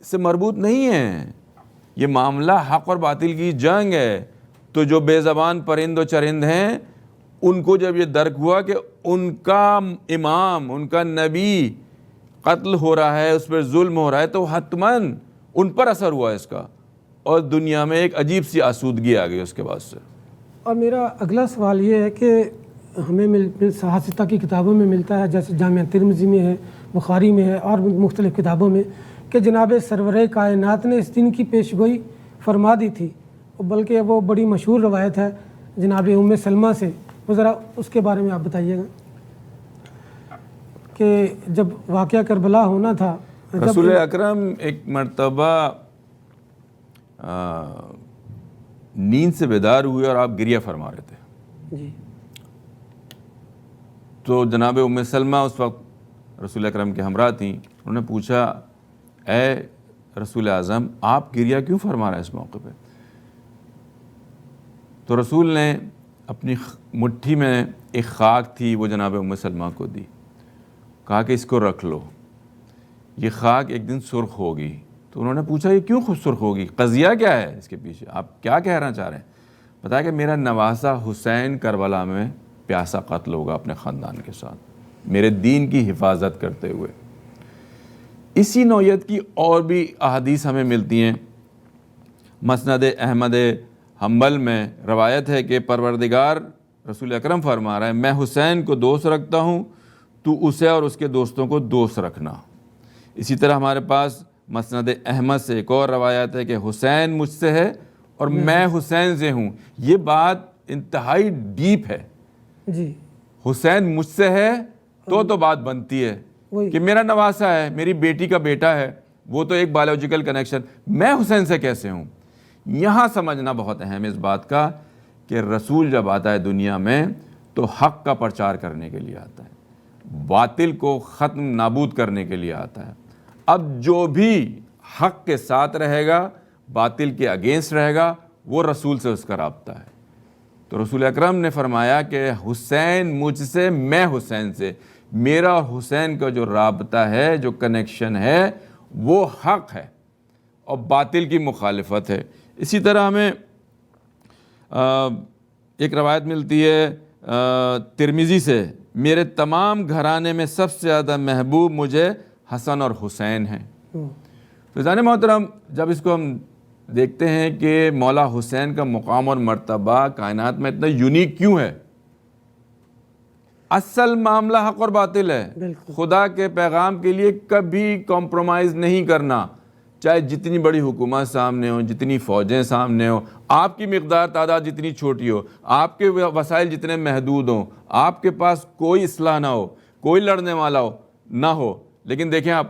سے مربوط نہیں ہے، یہ معاملہ حق اور باطل کی جنگ ہے. تو جو بے زبان پرند و چرند ہیں ان کو جب یہ درک ہوا کہ ان کا امام، ان کا نبی قتل ہو رہا ہے، اس پر ظلم ہو رہا ہے، تو حتماً ان پر اثر ہوا اس کا، اور دنیا میں ایک عجیب سی آسودگی آ گئی اس کے بعد سے. اور میرا اگلا سوال یہ ہے کہ ہمیں صحافتہ کی کتابوں میں ملتا ہے، جیسے جامعہ ترمذی میں ہے، بخاری میں ہے، اور مختلف کتابوں میں، کہ جناب سرور کائنات نے اس دن کی پیشگوئی فرما دی تھی. بلکہ وہ بڑی مشہور روایت ہے جناب ام سلمہ سے، وہ ذرا اس کے بارے میں آپ بتائیے گا کہ جب واقعہ کربلا ہونا تھا، رسول اکرم ایک مرتبہ نیند سے بیدار ہوئے اور آپ گریہ فرما رہے تھے. جی تو جناب ام سلمہ اس وقت رسول اکرم کے ہمراہ تھیں. انہوں نے پوچھا، اے رسول اعظم، آپ گریہ کیوں فرما رہے ہیں اس موقع پہ؟ تو رسول نے اپنی مٹھی میں ایک خاک تھی، وہ جناب ام سلمہ کو دی، کہا کہ اس کو رکھ لو، یہ خاک ایک دن سرخ ہوگی. تو انہوں نے پوچھا یہ کیوں خود سرخ ہوگی، قضیہ کیا ہے اس کے پیچھے، آپ کیا کہنا چاہ رہے ہیں؟ بتایا کہ میرا نواسہ حسین کربلا میں پیاسا قتل ہوگا اپنے خاندان کے ساتھ، میرے دین کی حفاظت کرتے ہوئے. اسی نوعیت کی اور بھی احادیث ہمیں ملتی ہیں. مسند احمد حنبل میں روایت ہے کہ پروردگار رسول اکرم فرما رہا ہے، میں حسین کو دوست رکھتا ہوں، تو اسے اور اس کے دوستوں کو دوست رکھنا. اسی طرح ہمارے پاس مسند احمد سے ایک اور روایت ہے کہ حسین مجھ سے ہے اور میں حسین سے ہوں. یہ بات انتہائی ڈیپ ہے. جی حسین مجھ سے ہے تو بات بنتی ہے کہ میرا نواسہ ہے، میری بیٹی کا بیٹا ہے، وہ تو ایک بایولوجیکل کنیکشن، میں حسین سے کیسے ہوں؟ یہاں سمجھنا بہت اہم ہے اس بات کا کہ رسول جب آتا ہے دنیا میں تو حق کا پرچار کرنے کے لیے آتا ہے، باطل کو ختم نابود کرنے کے لیے آتا ہے. اب جو بھی حق کے ساتھ رہے گا، باطل کے اگینسٹ رہے گا، وہ رسول سے اس کا رابطہ ہے. تو رسول اکرم نے فرمایا کہ حسین مجھ سے، میں حسین سے، میرا اور حسین کا جو رابطہ ہے، جو کنیکشن ہے، وہ حق ہے اور باطل کی مخالفت ہے. اسی طرح ہمیں ایک روایت ملتی ہے ترمذی سے، میرے تمام گھرانے میں سب سے زیادہ محبوب مجھے حسن اور حسین ہیں. تو جان محترم، جب اس کو ہم دیکھتے ہیں کہ مولا حسین کا مقام اور مرتبہ کائنات میں اتنا یونیک کیوں ہے، اصل معاملہ حق اور باطل ہے. بالکل. خدا کے پیغام کے لیے کبھی کمپرومائز نہیں کرنا، چاہے جتنی بڑی حکومت سامنے ہو، جتنی فوجیں سامنے ہوں، آپ کی مقدار تعداد جتنی چھوٹی ہو، آپ کے وسائل جتنے محدود ہوں، آپ کے پاس کوئی اصلاح نہ ہو، کوئی لڑنے والا نہ ہو. لیکن دیکھیں آپ،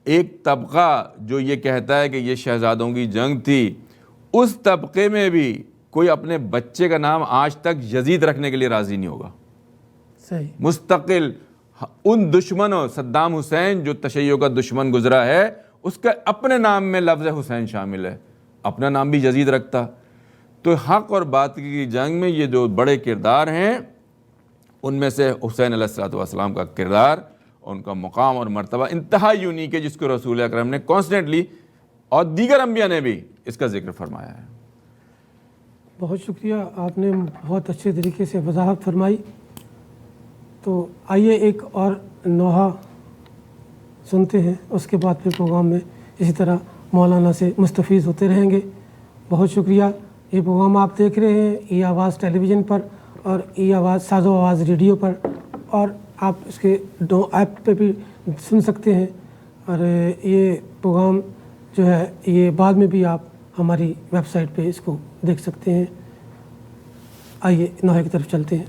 ایک طبقہ جو یہ کہتا ہے کہ یہ شہزادوں کی جنگ تھی، اس طبقے میں بھی کوئی اپنے بچے کا نام آج تک یزید رکھنے کے لیے راضی نہیں ہوگا. صحیح. مستقل ان دشمنوں، صدام حسین جو تشیع کا دشمن گزرا ہے، اس کے اپنے نام میں لفظ حسین شامل ہے، اپنا نام بھی یزید رکھتا. تو حق اور باطل کی جنگ میں یہ جو بڑے کردار ہیں، ان میں سے حسین علیہ السلام کا کردار، ان کا مقام اور مرتبہ انتہائی یونیک ہے، جس کو رسول اکرم نے کانسٹنٹلی اور دیگر انبیاء نے بھی اس کا ذکر فرمایا ہے. بہت شکریہ، آپ نے بہت اچھے طریقے سے وضاحت فرمائی. تو آئیے ایک اور نوحہ سنتے ہیں، اس کے بعد پھر پروگرام میں اسی طرح مولانا سے مستفیض ہوتے رہیں گے. بہت شکریہ. یہ پروگرام آپ دیکھ رہے ہیں ای آواز ٹیلی ویژن پر اور ای آواز ساز و آواز ریڈیو پر، اور آپ اس کے دو ایپ پہ بھی سن سکتے ہیں. اور یہ پروگرام جو ہے یہ بعد میں بھی آپ ہماری ویب سائٹ پہ اس کو دیکھ سکتے ہیں. آئیے نوحے کی طرف چلتے ہیں.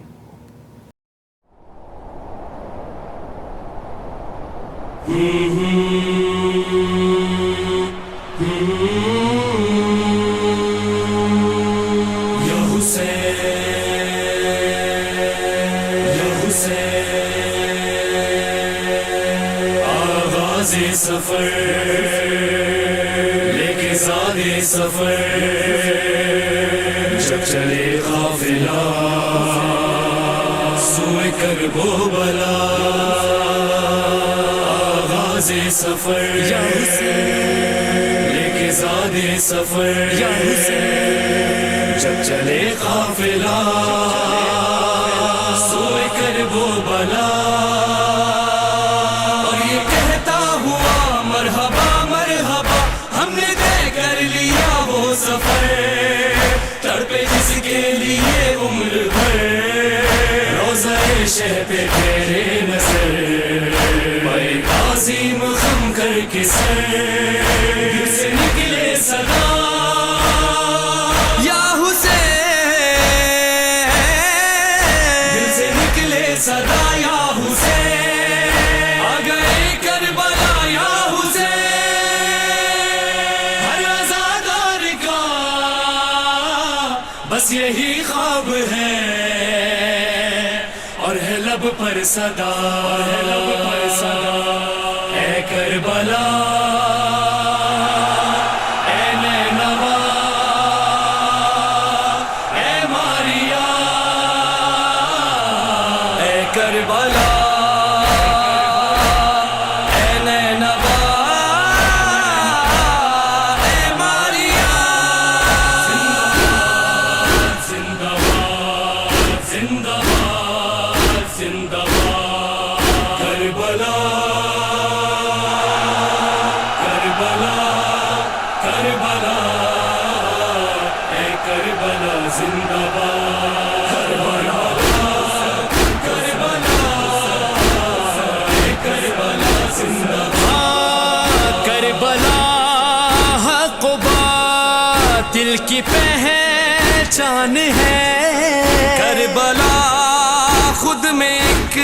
سفر لے کے زادے سفر، جب چلے قافلہ سوئے کرب و بلا. آغاز سفر یا حسین لے کے زادے سفر، یا حسین جب چلے قافلہ سوئے کرب و بلا. شہ پہ تیرے نظر بڑے عظیم خم کر کے سر، دل سے نکلے صدا یا حسین، دل سے نکلے صدا یا حسین. آ گئے کربلا یا حسین، ہر آزادار کا بس یہی خواب ہے، اور ہے لب پر صدا، ہے لب پر صدا. اے کربلا اے نینوا اے ماریا، اے کربلا اے نینوا اے ماریا. زندہ باد زندہ باد زندہ باد کربلا کربلا کربلا، اے کربلا زندہ باد کربلا کربلا، اے کربلا زندہ باد. کربلا حق و باطل کی پہچان ہے، کربلا خود میں ایک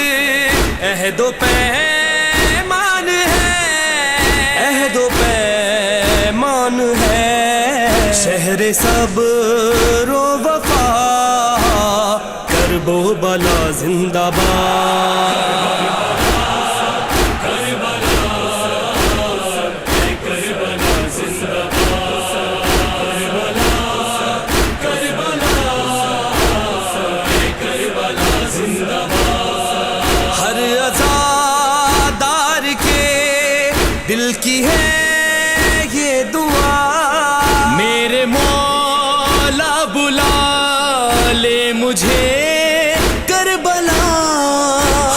عہد و پیمان ہے، عہد و پیمان ہے. شہر صبر و وفا کرب و بلا زندہ باد. ہر عزادار کے دل کی ہے یہ دعا، میرے مولا بلا لے مجھے کربلا،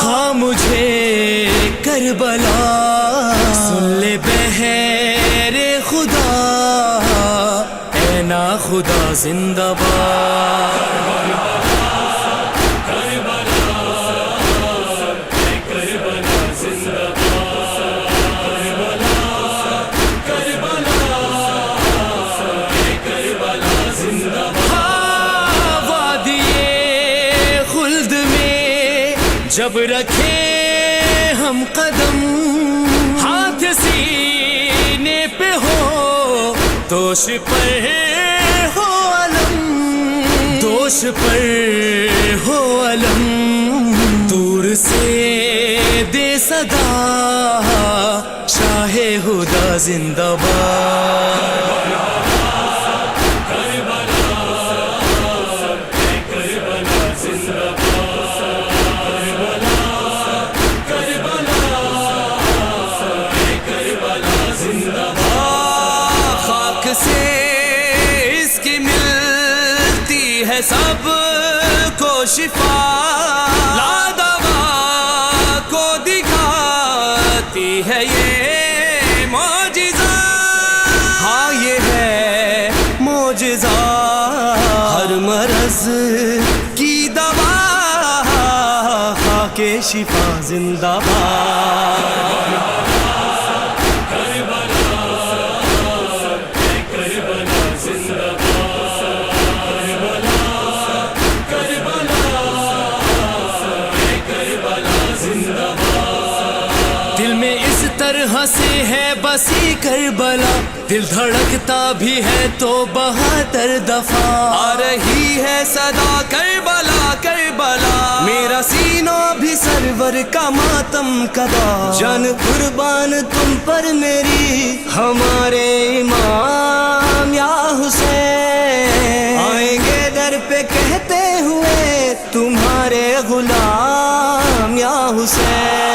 ہاں مجھے کربلا. سن لے بہر خدا اے نا خدا زندہ باد. جب رکھے ہم قدم ہاتھ سینے پہ ہو دوش پر ہو علم دوش پر ہو علم دور سے دے صدا شاہ ہدا زندہ باد سب کو شفا لا دوا کو دکھاتی ہے یہ معجزہ ہاں یہ ہے معجزہ ہر مرض کی دوا خاک شفا زندہ باد سے ہے بسی کربلا دل دھڑکتا بھی ہے تو 72 دفعہ آ رہی ہے صدا کربلا کربلا میرا سینہ بھی سرور کا ماتم کدا جان قربان تم پر میری ہمارے امام یا حسین آئیں گے در پہ کہتے ہوئے تمہارے غلام یا حسین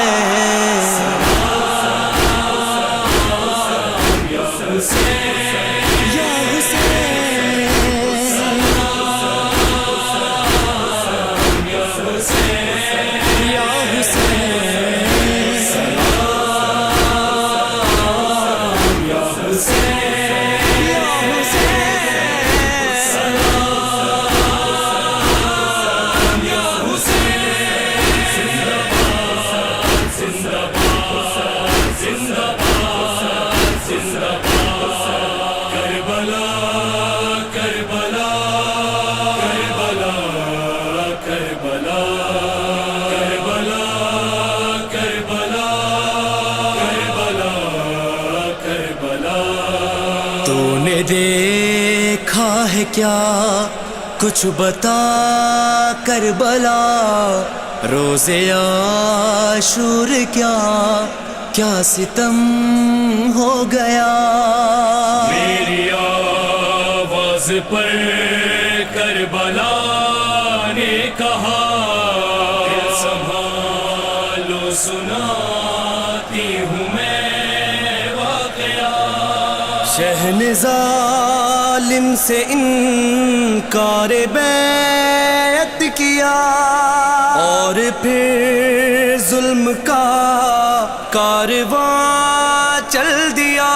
دیکھا ہے کیا کچھ بتا کربلا روزے عاشور کیا کیا ستم ہو گیا میری آواز پر کربلا نے کہا دل سنبھالو سناتی ہوں میں واقعہ شہن ظالم سے انکار بیعت کیا اور پھر ظلم کا کارواں چل دیا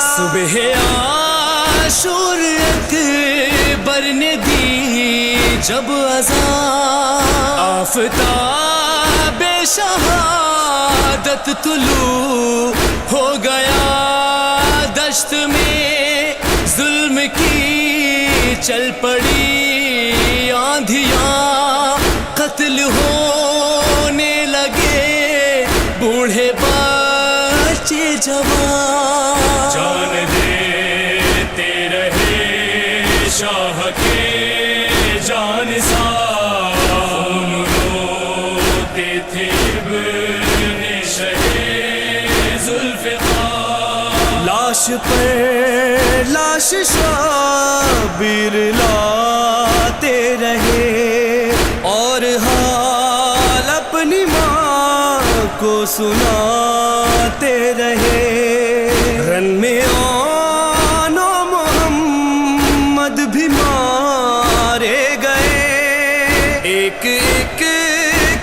صبح عاشور اکبر نے دی جب اذان آفتاب شہادت طلوع ہو گیا دشت میں ظلم کی چل پڑی آندھیاں قتل ہونے لگے بوڑھے بچے جوان جان دیتے رہے شاہ کے جان خون روتے تھے ابن شہ ذوالفقار لاش پر لاش شبیر لاتے رہے اور حال اپنی ماں کو سناتے رہے رن میں آنو محمد بھی مارے گئے ایک ایک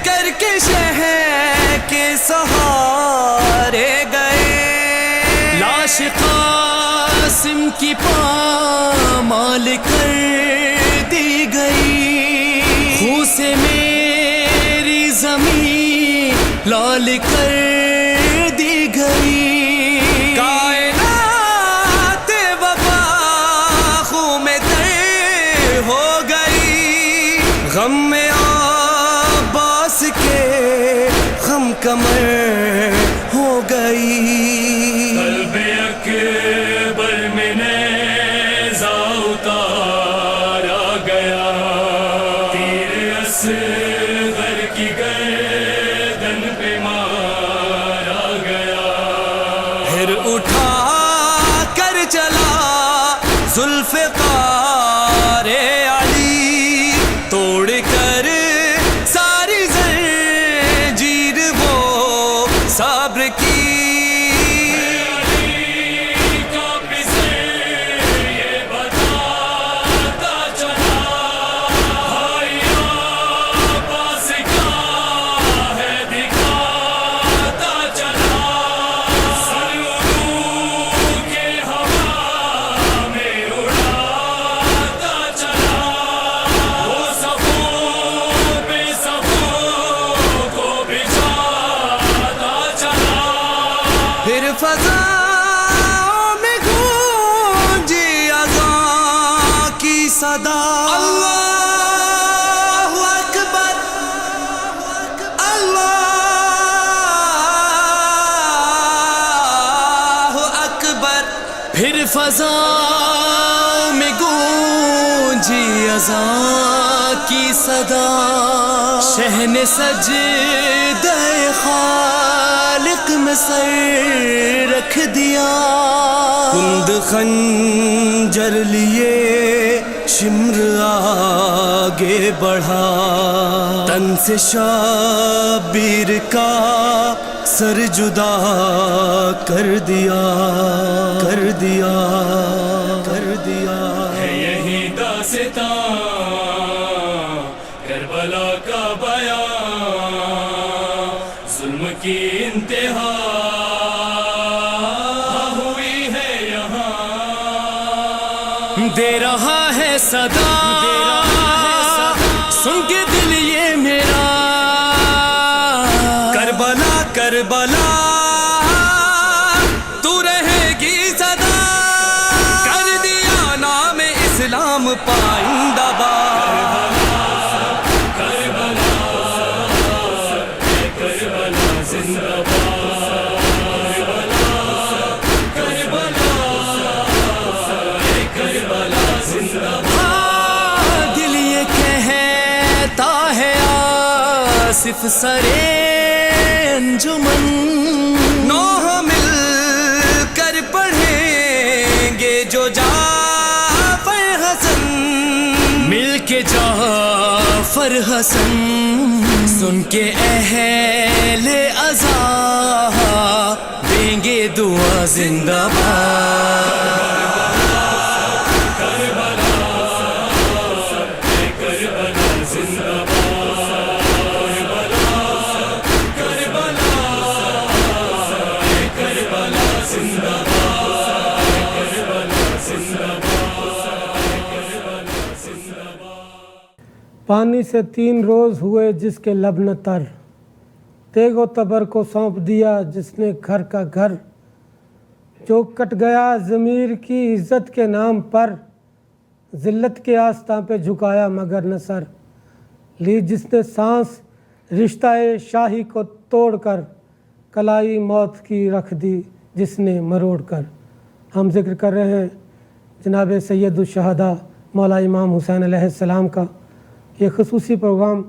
کر کے شہر کے سہارے گئے لاش قاسم کی پامال کر دی گئی خون سے میری زمین لال کر دی گئی کائنات وفا خون میں تر ہو گئی غم میں عباس عباس کے غم کمر ہو گئی. قلب اکبر میں نیزہ اتارا گیا، تیر اصغر کی گردن پہ مارا گیا. پھر اٹھا کر چلا ذوالفقار علی، توڑ کر ساری زنجیر وہ صبر کی. پھر فضاؤں میں گونجی اذان کی صدا، اللہ اکبر اللہ اکبر. پھر فضاؤں میں گونجی اذان کی صدا، شہن سجدہ خالق میں سر رکھ دیا. کند خنجر لیے شمر آگے بڑھا، تن سے شبیر کا سر جدا کر دیا کر دیا کر دیا. ہے یہی داستان کربلا کا بیان، ظلم کی انتہا ہوئی ہے یہاں. دے رہا ہے صدا سن کے دل یہ میرا، کربلا کربلا تو رہے گی صدا. کر دیا نام اسلام پائندہ باد. دل یہ کہتا ہے آصف سرے انجمن، نوح مل کر پڑھیں گے جو جعفر حسن، مل کے جعفر حسن. سن کے اہل عزا دیں گے دعا زندہ باد. پانی سے 3 روز ہوئے جس کے لب نہ تر، تیگ و تبر کو سونپ دیا جس نے گھر کا گھر. جو کٹ گیا ضمیر کی عزت کے نام پر، ذلت کے آستاں پہ جھکایا مگر نہ سر. لی جس نے سانس رشتہ شاہی کو توڑ کر، کلائی موت کی رکھ دی جس نے مروڑ کر. ہم ذکر کر رہے ہیں جناب سید الشہداء مولا امام حسین علیہ السلام کا. یہ خصوصی پروگرام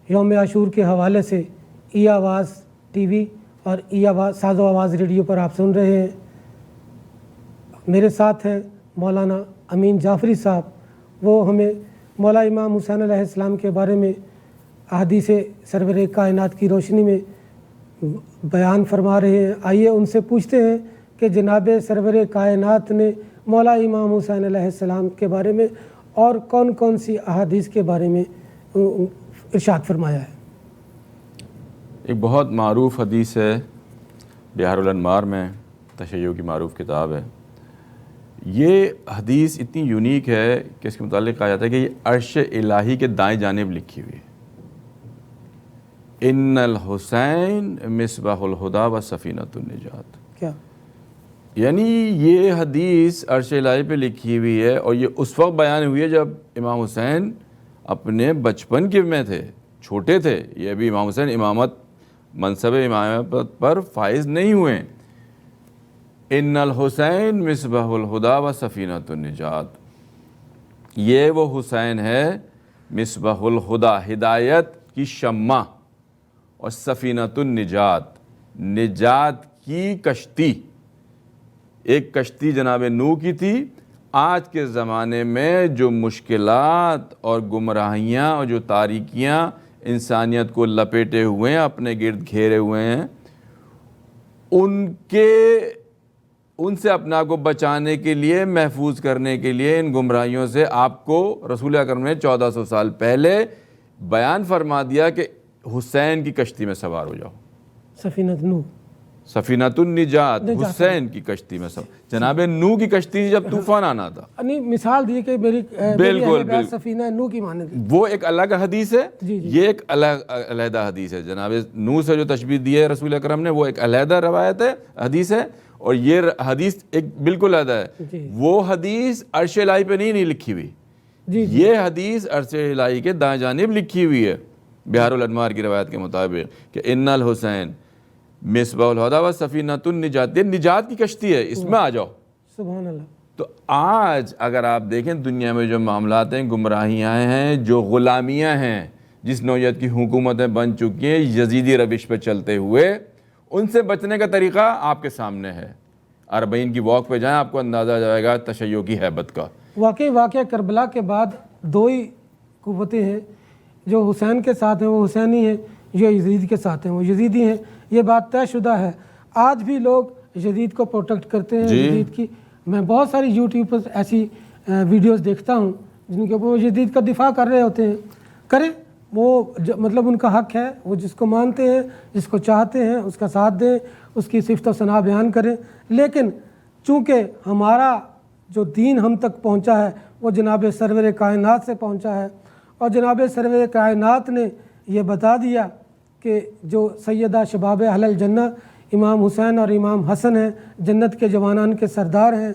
یوم عاشور کے حوالے سے ای آواز ٹی وی اور ای آواز ساز و آواز ریڈیو پر آپ سن رہے ہیں. میرے ساتھ ہیں مولانا امین جعفری صاحب. وہ ہمیں مولا امام حسین علیہ السلام کے بارے میں احادیث سرور کائنات کی روشنی میں بیان فرما رہے ہیں. آئیے ان سے پوچھتے ہیں کہ جناب سرور کائنات نے مولا امام حسین علیہ السلام کے بارے میں اور کون کون سی احادیث کے بارے میں ارشاد فرمایا ہے. ایک بہت معروف حدیث ہے بحار الانوار میں، تشیع کی معروف کتاب ہے. یہ حدیث اتنی یونیک ہے کہ اس کے متعلق کہا جاتا ہے کہ یہ عرش الہی کے دائیں جانب لکھی ہوئی ہے. ان الحسین مصباح الہدی و سفینۃ النجات. کیا یعنی یہ حدیث عرش الہی پہ لکھی ہوئی ہے، اور یہ اس وقت بیان ہوئی ہے جب امام حسین اپنے بچپن کے میں تھے، چھوٹے تھے، یہ بھی امام حسین منصب امامت پر فائز نہیں ہوئے. ان الحسین مصباح الہدی و سفینۃ النجات، یہ وہ حسین ہے مصباح الہدی، ہدایت کی شمع، اور سفینۃ النجات، نجات کی کشتی. ایک کشتی جناب نوح کی تھی. آج کے زمانے میں جو مشکلات اور گمراہیاں اور جو تاریکیاں انسانیت کو لپیٹے ہوئے ہیں، اپنے گرد گھیرے ہوئے ہیں، ان سے اپنا کو بچانے کے لیے، محفوظ کرنے کے لیے، ان گمراہیوں سے آپ کو رسول اکرم نے 1400 سال پہلے بیان فرما دیا کہ حسین کی کشتی میں سوار ہو جاؤ. سفینۃ نوح، سفینۃ النجات، حسین کی کشتی میں سوار. جناب نوح کی کشتی جب طوفان آنا تھا، نہیں مثال دی کہ میری بالکل سفینہ نوح کی مانند، وہ ایک الگ حدیث ہے. یہ ایک علیحدہ حدیث ہے. جناب نوح سے جو تشبیہ دی ہے رسول اکرم نے، وہ ایک علیحدہ روایت ہے، حدیث ہے. اور یہ حدیث ایک بالکل علیحدہ ہے. وہ حدیث عرش الہی پہ نہیں لکھی ہوئی. یہ حدیث عرش الہی کے دائیں جانب لکھی ہوئی ہے بہار الانوار کی روایت کے مطابق کہ ان الحسین مصباح الہدی و سفینۃ النجات، یہ نجات کی کشتی ہے، اس میں آ جاؤ. سبحان اللہ. تو آج اگر آپ دیکھیں دنیا میں جو معاملات ہیں، گمراہیاں ہیں، جو غلامیاں ہیں، جس نوعیت کی حکومتیں بن چکی ہیں یزیدی روش پہ چلتے ہوئے، ان سے بچنے کا طریقہ آپ کے سامنے ہے. اربعین کی واک پہ جائیں، آپ کو اندازہ آ جائے گا تشیع کی ہیبت کا. واقعہ کربلا کے بعد دو ہی قوتیں ہیں، جو حسین کے ساتھ ہیں وہ حسینی ہیں، جو یزید کے ساتھ ہیں وہ یزیدی ہیں. یہ بات طے شدہ ہے. آج بھی لوگ یزید کو پروٹیکٹ کرتے ہیں. یزید کی میں بہت ساری یوٹیوب پر ایسی ویڈیوز دیکھتا ہوں جن کے وہ یزید کا دفاع کر رہے ہوتے ہیں. کریں، وہ مطلب ان کا حق ہے، وہ جس کو مانتے ہیں، جس کو چاہتے ہیں اس کا ساتھ دیں، اس کی صفت و ثنا بیان کریں. لیکن چونکہ ہمارا جو دین ہم تک پہنچا ہے وہ جناب سرور کائنات سے پہنچا ہے، اور جناب سرور کائنات نے یہ بتا دیا کہ جو سیدہ شباب اہل الجنہ امام حسین اور امام حسن ہیں، جنت کے جوانان کے سردار ہیں،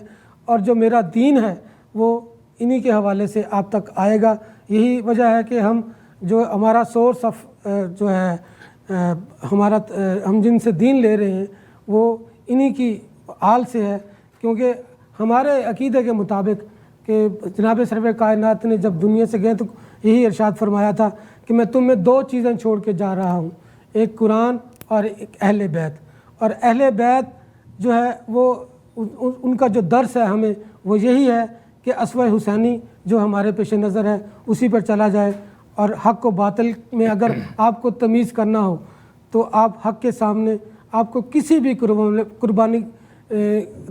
اور جو میرا دین ہے وہ انہی کے حوالے سے آپ تک آئے گا. یہی وجہ ہے کہ جو ہمارا سورس آف جو ہے ہم جن سے دین لے رہے ہیں وہ انہی کی آل سے ہے. کیونکہ ہمارے عقیدے کے مطابق کہ جناب سرور کائنات نے جب دنیا سے گئے تو یہی ارشاد فرمایا تھا کہ میں تم میں دو چیزیں چھوڑ کے جا رہا ہوں، ایک قرآن اور ایک اہل بیت. اور اہل بیت جو ہے وہ ان کا جو درس ہے ہمیں وہ یہی ہے کہ اسوہ حسینی جو ہمارے پیش نظر ہے اسی پر چلا جائے. اور حق و باطل میں اگر آپ کو تمیز کرنا ہو تو آپ حق کے سامنے آپ کو کسی بھی قربانی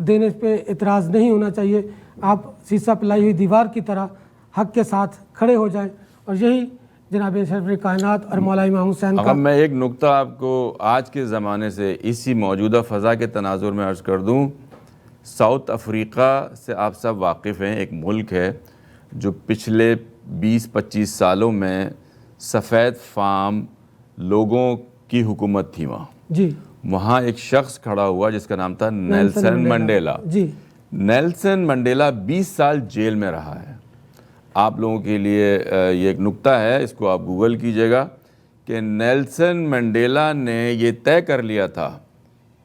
دینے پہ اعتراض نہیں ہونا چاہیے. آپ سیسہ پلائی ہوئی دیوار کی طرح حق کے ساتھ کھڑے ہو جائیں. اور یہی جناب سرور کائنات اور مولا امام حسین کا. اب میں ایک نقطہ آپ کو آج کے زمانے سے اسی موجودہ فضا کے تناظر میں عرض کر دوں. ساؤتھ افریقہ سے آپ سب واقف ہیں، ایک ملک ہے جو پچھلے 20-25 سالوں میں سفید فام لوگوں کی حکومت تھی. وہاں ایک شخص کھڑا ہوا جس کا نام تھا نیلسن منڈیلا. نیلسن منڈیلا 20 سال جیل میں رہا ہے. آپ لوگوں کے لیے یہ ایک نقطہ ہے، اس کو آپ گوگل کیجئے گا کہ نیلسن منڈیلا نے یہ طے کر لیا تھا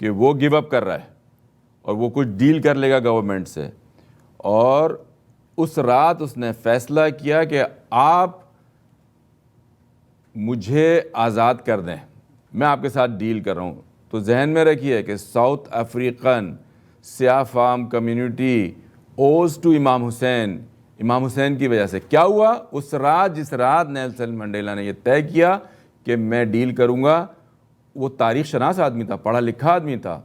کہ وہ گیو اپ کر رہا ہے اور وہ کچھ ڈیل کر لے گا گورنمنٹ سے. اور اس رات اس نے فیصلہ کیا کہ آپ مجھے آزاد کر دیں، میں آپ کے ساتھ ڈیل کر رہا ہوں. تو ذہن میں رکھیے کہ ساؤتھ افریقن سیاہ فام کمیونٹی اوز ٹو امام حسین. امام حسین کی وجہ سے کیا ہوا اس رات، جس رات نیلسن منڈیلا نے یہ طے کیا کہ میں ڈیل کروں گا. وہ تاریخ شناس آدمی تھا، پڑھا لکھا آدمی تھا.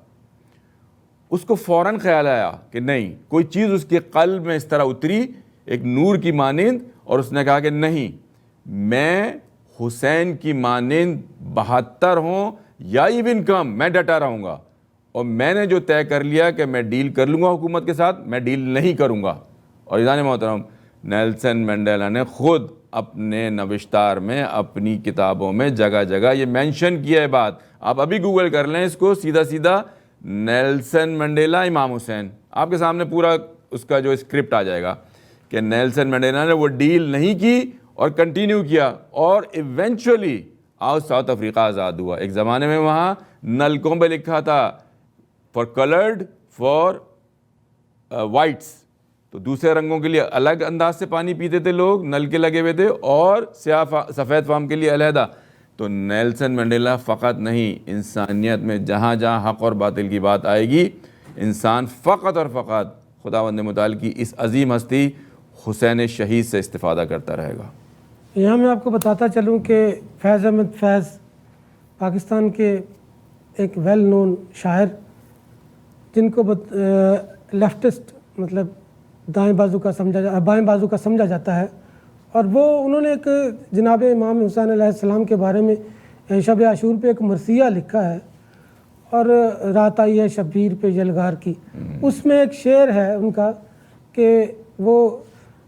اس کو فوراً خیال آیا کہ نہیں، کوئی چیز اس کے قلب میں اس طرح اتری ایک نور کی مانند، اور اس نے کہا کہ نہیں، میں حسین کی مانند 72 ہوں یا ایون کم، میں ڈٹا رہوں گا. اور میں نے جو طے کر لیا کہ میں ڈیل کر لوں گا حکومت کے ساتھ، میں ڈیل نہیں کروں گا. اور عزیزان محترم، نیلسن منڈیلا نے خود اپنے نوشتار میں، اپنی کتابوں میں جگہ جگہ یہ مینشن کیا ہے بات. آپ ابھی گوگل کر لیں اس کو، سیدھا سیدھا نیلسن منڈیلا امام حسین، آپ کے سامنے پورا اس کا جو اسکرپٹ آ جائے گا کہ نیلسن منڈیلا نے وہ ڈیل نہیں کی اور کنٹینیو کیا اور ایونچولی ساؤتھ افریقہ آزاد ہوا. ایک زمانے میں وہاں نلکوں پہ لکھا تھا فار کلرڈ فار وائٹس, تو دوسرے رنگوں کے لیے الگ انداز سے پانی پیتے تھے لوگ, نل کے لگے ہوئے تھے, اور سفید فام کے لیے علیحدہ. تو نیلسن منڈیلا فقط نہیں, انسانیت میں جہاں جہاں حق اور باطل کی بات آئے گی, انسان فقط اور فقط خداوند متعال کی اس عظیم ہستی حسین شہید سے استفادہ کرتا رہے گا. یہاں میں آپ کو بتاتا چلوں کہ فیض احمد فیض پاکستان کے ایک ویل نون شاعر, جن کو لیفٹسٹ مطلب بائیں بازو کا سمجھا جاتا ہے, اور وہ انہوں نے ایک جناب امام حسین علیہ السلام کے بارے میں شب عاشور پہ ایک مرثیہ لکھا ہے, اور رات آئی ہے شبیر پہ یلغار کی. اس میں ایک شعر ہے ان کا کہ وہ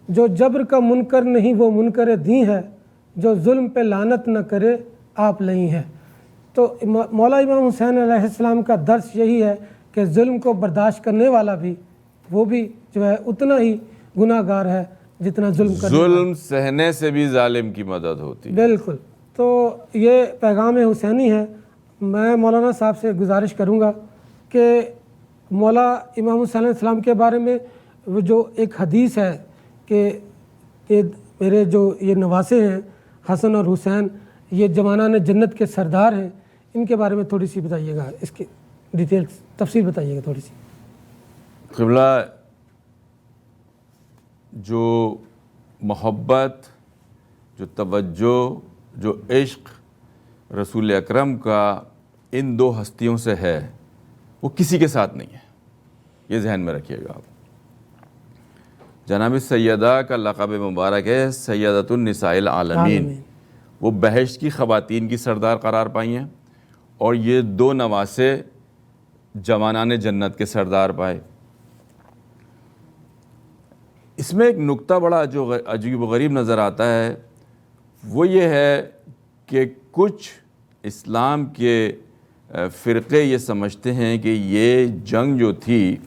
جو جبر کا منکر نہیں وہ منکر دین ہے, جو ظلم پہ لعنت نہ کرے آپ لئی ہے. تو مولا امام حسین علیہ السلام کا درس یہی ہے کہ ظلم کو برداشت کرنے والا بھی وہ بھی جو ہے اتنا ہی گناہ گار ہے جتنا ظلم سہنے سے بھی ظالم کی مدد ہوتی. بالکل. تو یہ پیغام حسینی ہے. میں مولانا صاحب سے گزارش کروں گا کہ مولا امام حسین علیہ السلام کے بارے میں وہ جو ایک حدیث ہے کہ میرے جو یہ نواسے ہیں حسن اور حسین, یہ جوانان جنت کے سردار ہیں, ان کے بارے میں تھوڑی سی بتائیے گا, اس کی ڈیٹیل تفصیل بتائیے گا تھوڑی سی. قبلہ, جو محبت, جو توجہ, جو عشق رسول اکرم کا ان دو ہستیوں سے ہے, وہ کسی کے ساتھ نہیں ہے. یہ ذہن میں رکھیے گا آپ. جناب سیدہ کا لقب مبارک ہے سیدۃ النساء العالمین. وہ بہشت کی خواتین کی سردار قرار پائی ہیں, اور یہ دو نواسے جوانان جنت کے سردار پائے. اس میں ایک نکتہ بڑا جو عجیب و غریب نظر آتا ہے, وہ یہ ہے کہ کچھ اسلام کے فرقے یہ سمجھتے ہیں کہ یہ جنگ جو تھی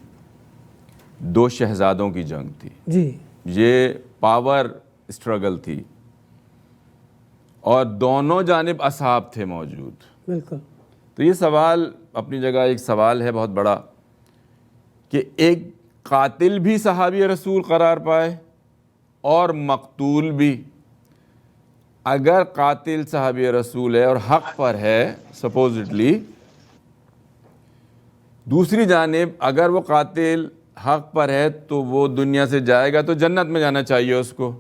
دو شہزادوں کی جنگ تھی. جی, یہ پاور اسٹرگل تھی, اور دونوں جانب اصحاب تھے موجود. بالکل. تو یہ سوال اپنی جگہ ایک سوال ہے بہت بڑا کہ ایک قاتل بھی صحابی رسول قرار پائے اور مقتول بھی. اگر قاتل صحابی رسول ہے اور حق پر ہے سپوزٹلی, دوسری جانب اگر وہ قاتل حق پر ہے تو وہ دنیا سے جائے گا تو جنت میں جانا چاہیے اس کو.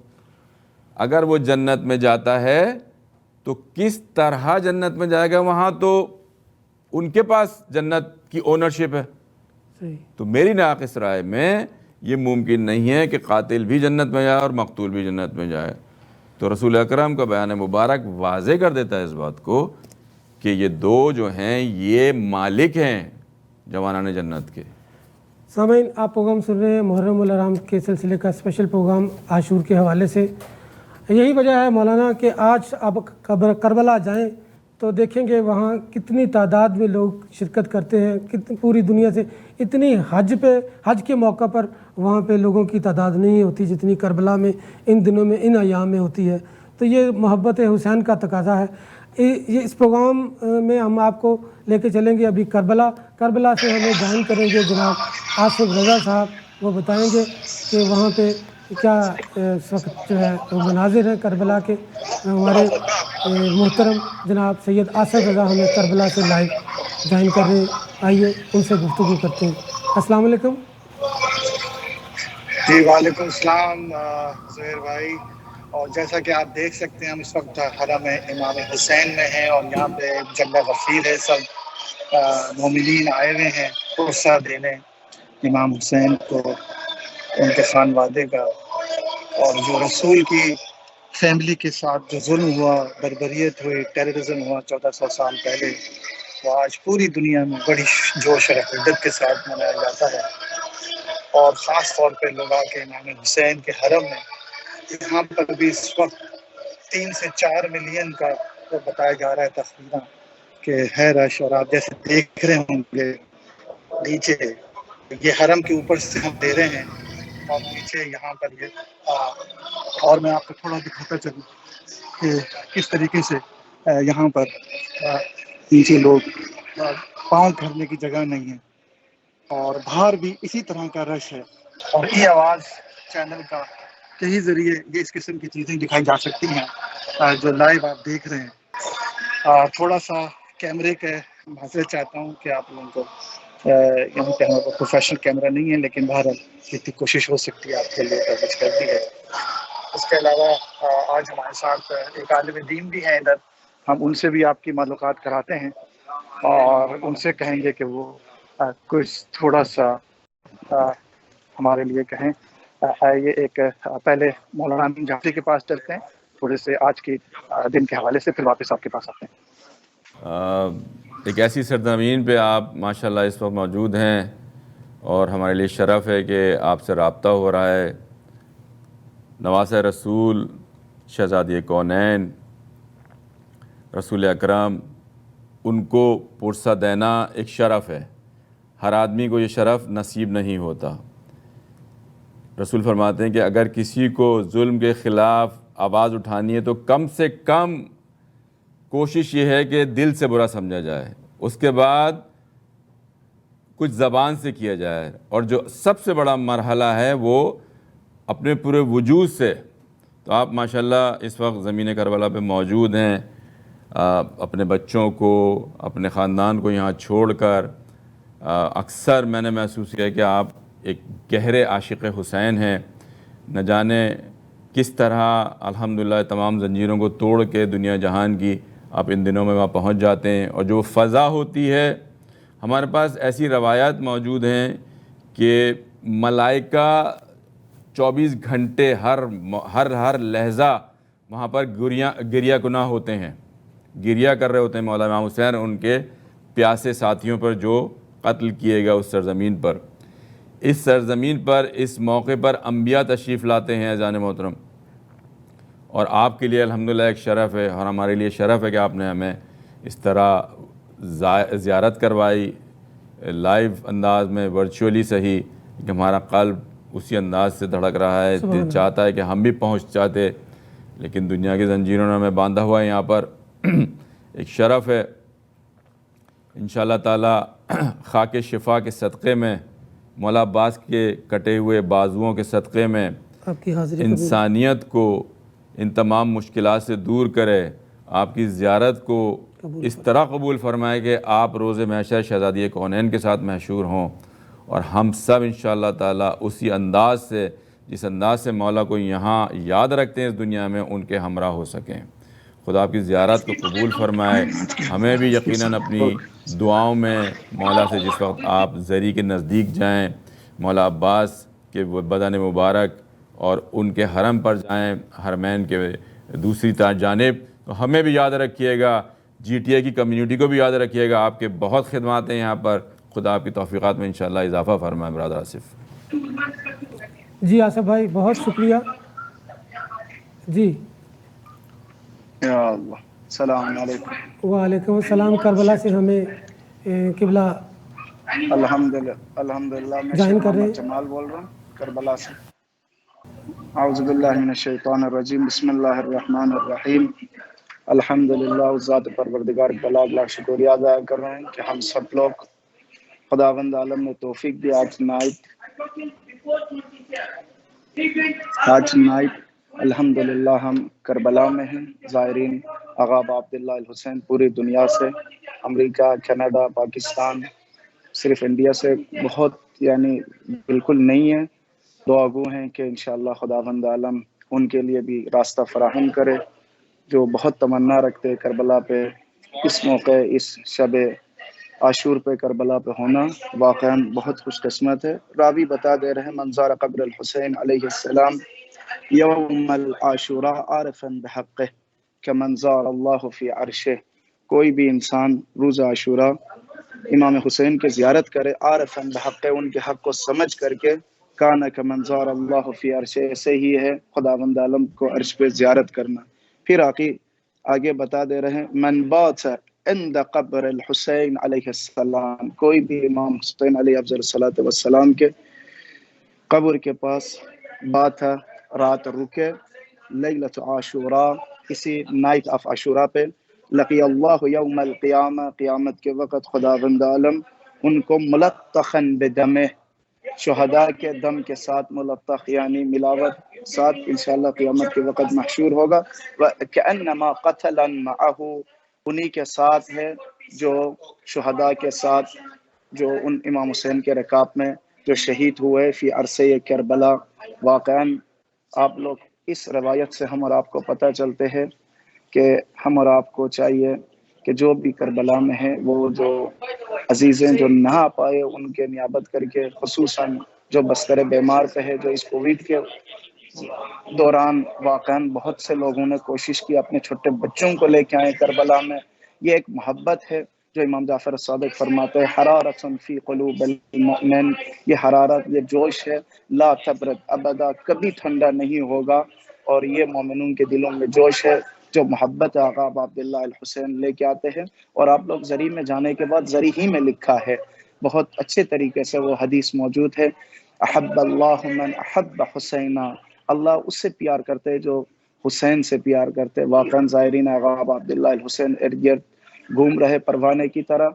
اگر وہ جنت میں جاتا ہے تو کس طرح جنت میں جائے گا, وہاں تو ان کے پاس جنت کی اونرشپ ہے. صحیح. تو میری ناقص رائے میں یہ ممکن نہیں ہے کہ قاتل بھی جنت میں جائے اور مقتول بھی جنت میں جائے. تو رسول اکرم کا بیان مبارک واضح کر دیتا ہے اس بات کو کہ یہ دو جو ہیں یہ مالک ہیں جوانان جنت کے. سامعین, آپ پروگرام سن رہے ہیں محرم الحرام کے سلسلے کا اسپیشل پروگرام عاشور کے حوالے سے. یہی وجہ ہے مولانا کہ آج آپ کربلا جائیں تو دیکھیں گے وہاں کتنی تعداد میں لوگ شرکت کرتے ہیں, پوری دنیا سے. اتنی حج کے موقع پر وہاں پہ لوگوں کی تعداد نہیں ہوتی جتنی کربلا میں ان دنوں میں ان ایام میں ہوتی ہے. تو یہ محبت حسین کا تقاضا ہے. یہ اس پروگرام میں ہم آپ کو لے کے چلیں گے ابھی کربلا سے ہمیں جوائن کریں گے جناب آصف رضا صاحب. وہ بتائیں گے کہ وہاں پہ کیا اس وقت جو ہے وہ مناظر ہیں کربلا کے. ہمارے محترم جناب سید آصف رضا ہمیں کربلا سے لائیو جوائن کر رہے ہیں. آئیے ان سے گفتگو کرتے ہیں. السلام علیکم. جی وعلیکم السلام زہیر بھائی. اور جیسا کہ آپ دیکھ سکتے ہیں ہم اس وقت حرم امام حسین میں ہیں, اور یہاں پہ جنگ غفیر ہے. سب مومنین آئے ہوئے ہیں پرسہ دینے امام حسین کو, ان کے خانوادے کا, اور جو رسول کی فیملی کے ساتھ جو ظلم ہوا, بربریت ہوئی, ٹیررزم ہوا 1400 سال پہلے, وہ آج پوری دنیا میں بڑی جوش اور عقیدت کے ساتھ منایا جاتا ہے. اور خاص طور پہ لوگ آ کے امام حسین کے حرم میں, یہاں پر بھی اس وقت 3 سے 4 ملین کا وہ بتایا جا رہا ہے تخمینہ کہ ہے رش. اور آپ جیسے دیکھ رہے ہوں گے نیچے, یہ حرم کے اوپر سے ہم دے رہے ہیں, اور نیچے یہاں پر یہ اور میں آپ کو تھوڑا دکھاتا چلوں کہ کس طریقے سے یہاں پر نیچے لوگ پاؤں پھیرنے کی جگہ نہیں ہے، اور باہر بھی اسی طرح کا رش ہے. اور ای آواز چینل کا کئی ذریعے یہ اس قسم کی چیزیں دکھائی جا سکتی ہیں جو لائیو آپ دیکھ رہے ہیں. تھوڑا سا کیمرے کے معذرت چاہتا ہوں کہ آپ لوگوں کو یہاں کیمرہ پروفیشنل کیمرہ نہیں ہے، لیکن بہرحال جتنی کوشش ہو سکتی ہے آپ کے لیے کوشش کرتی ہے. اس کے علاوہ آج ہمارے ساتھ ایک عالم دین بھی ہیں ادھر، ہم ان سے بھی آپ کی معلومات کراتے ہیں اور ان سے کہیں گے کہ وہ کچھ تھوڑا سا ہمارے لیے کہیں. یہ ایک پہلے مولانا امین جعفری کے پاس چلتے ہیں، تھوڑے سے آج کے دن کے حوالے سے، پھر واپس آپ کے پاس آتے ہیں. ایک ایسی سرزمین پہ آپ ماشاءاللہ اس وقت موجود ہیں اور ہمارے لیے شرف ہے کہ آپ سے رابطہ ہو رہا ہے. نواسۂ رسول، شہزادی کونین، رسول اکرم، ان کو پرسہ دینا ایک شرف ہے. ہر آدمی کو یہ شرف نصیب نہیں ہوتا. رسول فرماتے ہیں کہ اگر کسی کو ظلم کے خلاف آواز اٹھانی ہے تو کم سے کم کوشش یہ ہے کہ دل سے برا سمجھا جائے، اس کے بعد کچھ زبان سے کیا جائے، اور جو سب سے بڑا مرحلہ ہے وہ اپنے پورے وجود سے. تو آپ ماشاءاللہ اس وقت زمین کربلا پہ موجود ہیں، اپنے بچوں کو، اپنے خاندان کو یہاں چھوڑ کر. اکثر میں نے محسوس کیا کہ آپ ایک گہرے عاشق حسین ہیں. نہ جانے کس طرح الحمدللہ تمام زنجیروں کو توڑ کے دنیا جہان کی آپ ان دنوں میں وہاں پہنچ جاتے ہیں. اور جو فضا ہوتی ہے، ہمارے پاس ایسی روایات موجود ہیں کہ ملائکہ 24 گھنٹے ہر لحظہ وہاں پر گریہ گناہ ہوتے ہیں، گریہ کر رہے ہوتے ہیں مولا امام حسین ان کے پیاسے ساتھیوں پر جو قتل کیے گئے اس سرزمین پر. اس سرزمین پر اس موقع پر انبیاء تشریف لاتے ہیں اذان محترم، اور آپ کے لیے الحمدللہ ایک شرف ہے، اور ہمارے لیے شرف ہے کہ آپ نے ہمیں اس طرح زیارت کروائی لائیو انداز میں، ورچولی صحیح، کہ ہمارا قلب اسی انداز سے دھڑک رہا ہے. دل چاہتا ہے کہ ہم بھی پہنچ جاتے، لیکن دنیا کی زنجیروں نے ہمیں باندھا ہوا ہے یہاں پر. ایک شرف ہے. انشاءاللہ تعالی خاک شفا کے صدقے میں، مولا عباس کے کٹے ہوئے بازوؤں کے صدقے میں آپ کی حاضری انسانیت کو ان تمام مشکلات سے دور کرے، آپ کی زیارت کو اس طرح قبول فرمائے کہ آپ روز محشر شہزادی کونین کے ساتھ محشور ہوں، اور ہم سب انشاءاللہ تعالی اسی انداز سے، جس انداز سے مولا کو یہاں یاد رکھتے ہیں اس دنیا میں، ان کے ہمراہ ہو سکیں. خدا آپ کی زیارت کو قبول فرمائے. ہمیں بھی یقیناً اپنی دعاؤں میں مولا سے جس وقت آپ زری کے نزدیک جائیں، مولا عباس کے بدن مبارک اور ان کے حرم پر جائیں، حرمین کے دوسری جانب، تو ہمیں بھی یاد رکھیے گا، جی ٹی اے کی کمیونٹی کو بھی یاد رکھیے گا. آپ کے بہت خدمات ہیں یہاں پر. خدا آپ کی توفیقات میں انشاءاللہ اضافہ فرمائے. برادر آصف. جی آصف بھائی بہت شکریہ. جی یا اللہ، السلام علیکم. وعلیکم السلام. کربلا سے ہمیں قبلہ الحمدللہ میں جوائن شیخ کر رہے ہیں. محمد جمال بول رہا ہوں کربلا سے. اعوذ باللہ من الشیطان الرجیم، بسم اللہ الرحمن الرحیم. الحمدللہ، اس ذات پروردگار کا لاکھ لاکھ شکریہ ادا کر رہے ہیں کہ ہم سب لوگ خداوند عالم نے توفیق دی. آج نائٹ الحمدللہ ہم کربلا میں ہیں. زائرین آغا عبداللہ الحسین پوری دنیا سے، امریکہ، کینیڈا، پاکستان، صرف انڈیا سے بہت یعنی بالکل نہیں ہے. دعا گو ہیں کہ انشاءاللہ خداوند عالم ان کے لیے بھی راستہ فراہم کرے، جو بہت تمنا رکھتے کربلا پہ اس موقع، اس شب عاشور پہ کربلا پہ ہونا واقعاً بہت خوش قسمت ہے. راوی بتا دے رہے منظر قبر الحسین علیہ السلام یوم العاشوراء عارفا بحقہ کہ منظر اللہ فی عرشہ. کوئی بھی انسان روز عاشوراء امام حسین کی زیارت کرے عارفا بحقہ، ان کے حق کو سمجھ کر کے، کانا کہ منظر اللہ فی عرشہ، ایسے ہی ہے خداوند عالم کو عرش پہ زیارت کرنا. پھر آگے بتا دے رہے من بات عند قبر الحسین علیہ السلام، کوئی بھی امام حسین علیہ افضل الصلاۃ والسلام کے قبر کے پاس بات رات رکے لیلۃ عاشورہ، اسی نائٹ آف عاشورہ پہ لقی اللہ یوم القیامہ، قیامت کے وقت خداوند عالم ان کو ملطخن بدمہ، شہداء کے دم کے ساتھ ملطخ یعنی ملاوٹ ساتھ انشاءاللہ قیامت کے وقت محشور ہوگا. وَكَأَنَّمَا قَتَلًا مَعَهُ، انہی کے ساتھ ہے جو شہداء کے ساتھ جو ان امام حسین کے رکاب میں جو شہید ہوئے فی عرصے کربلا. واقعاً آپ لوگ اس روایت سے ہم اور آپ کو پتہ چلتے ہیں کہ ہم اور آپ کو چاہیے کہ جو بھی کربلا میں ہیں وہ جو عزیزیں جو نہ آ پائے ان کے نیابت کر کے، خصوصاً جو بستر بیمار پہ ہے، جو اس کووڈ کے دوران واقعاً بہت سے لوگوں نے کوشش کی اپنے چھوٹے بچوں کو لے کے آئے کربلا میں. یہ ایک محبت ہے جو امام جعفر صادق فرماتے ہیں حرارت فی قلوب المؤمن، یہ حرارت، یہ جوش ہے لا تبرد ابدا، کبھی ٹھنڈا نہیں ہوگا، اور یہ مومنون کے دلوں میں جوش ہے جو محبت آقا عبداللہ الحسین لے کے آتے ہیں. اور آپ لوگ زری میں جانے کے بعد زری ہی میں لکھا ہے، بہت اچھے طریقے سے وہ حدیث موجود ہے، احب اللہ من احب حسینہ، اللہ اس سے پیار کرتے ہیں جو حسین سے پیار کرتے. واقعاً زائرین آقا عبداللہ الحسین ارد گرد گھوم رہے پروانے کی طرح.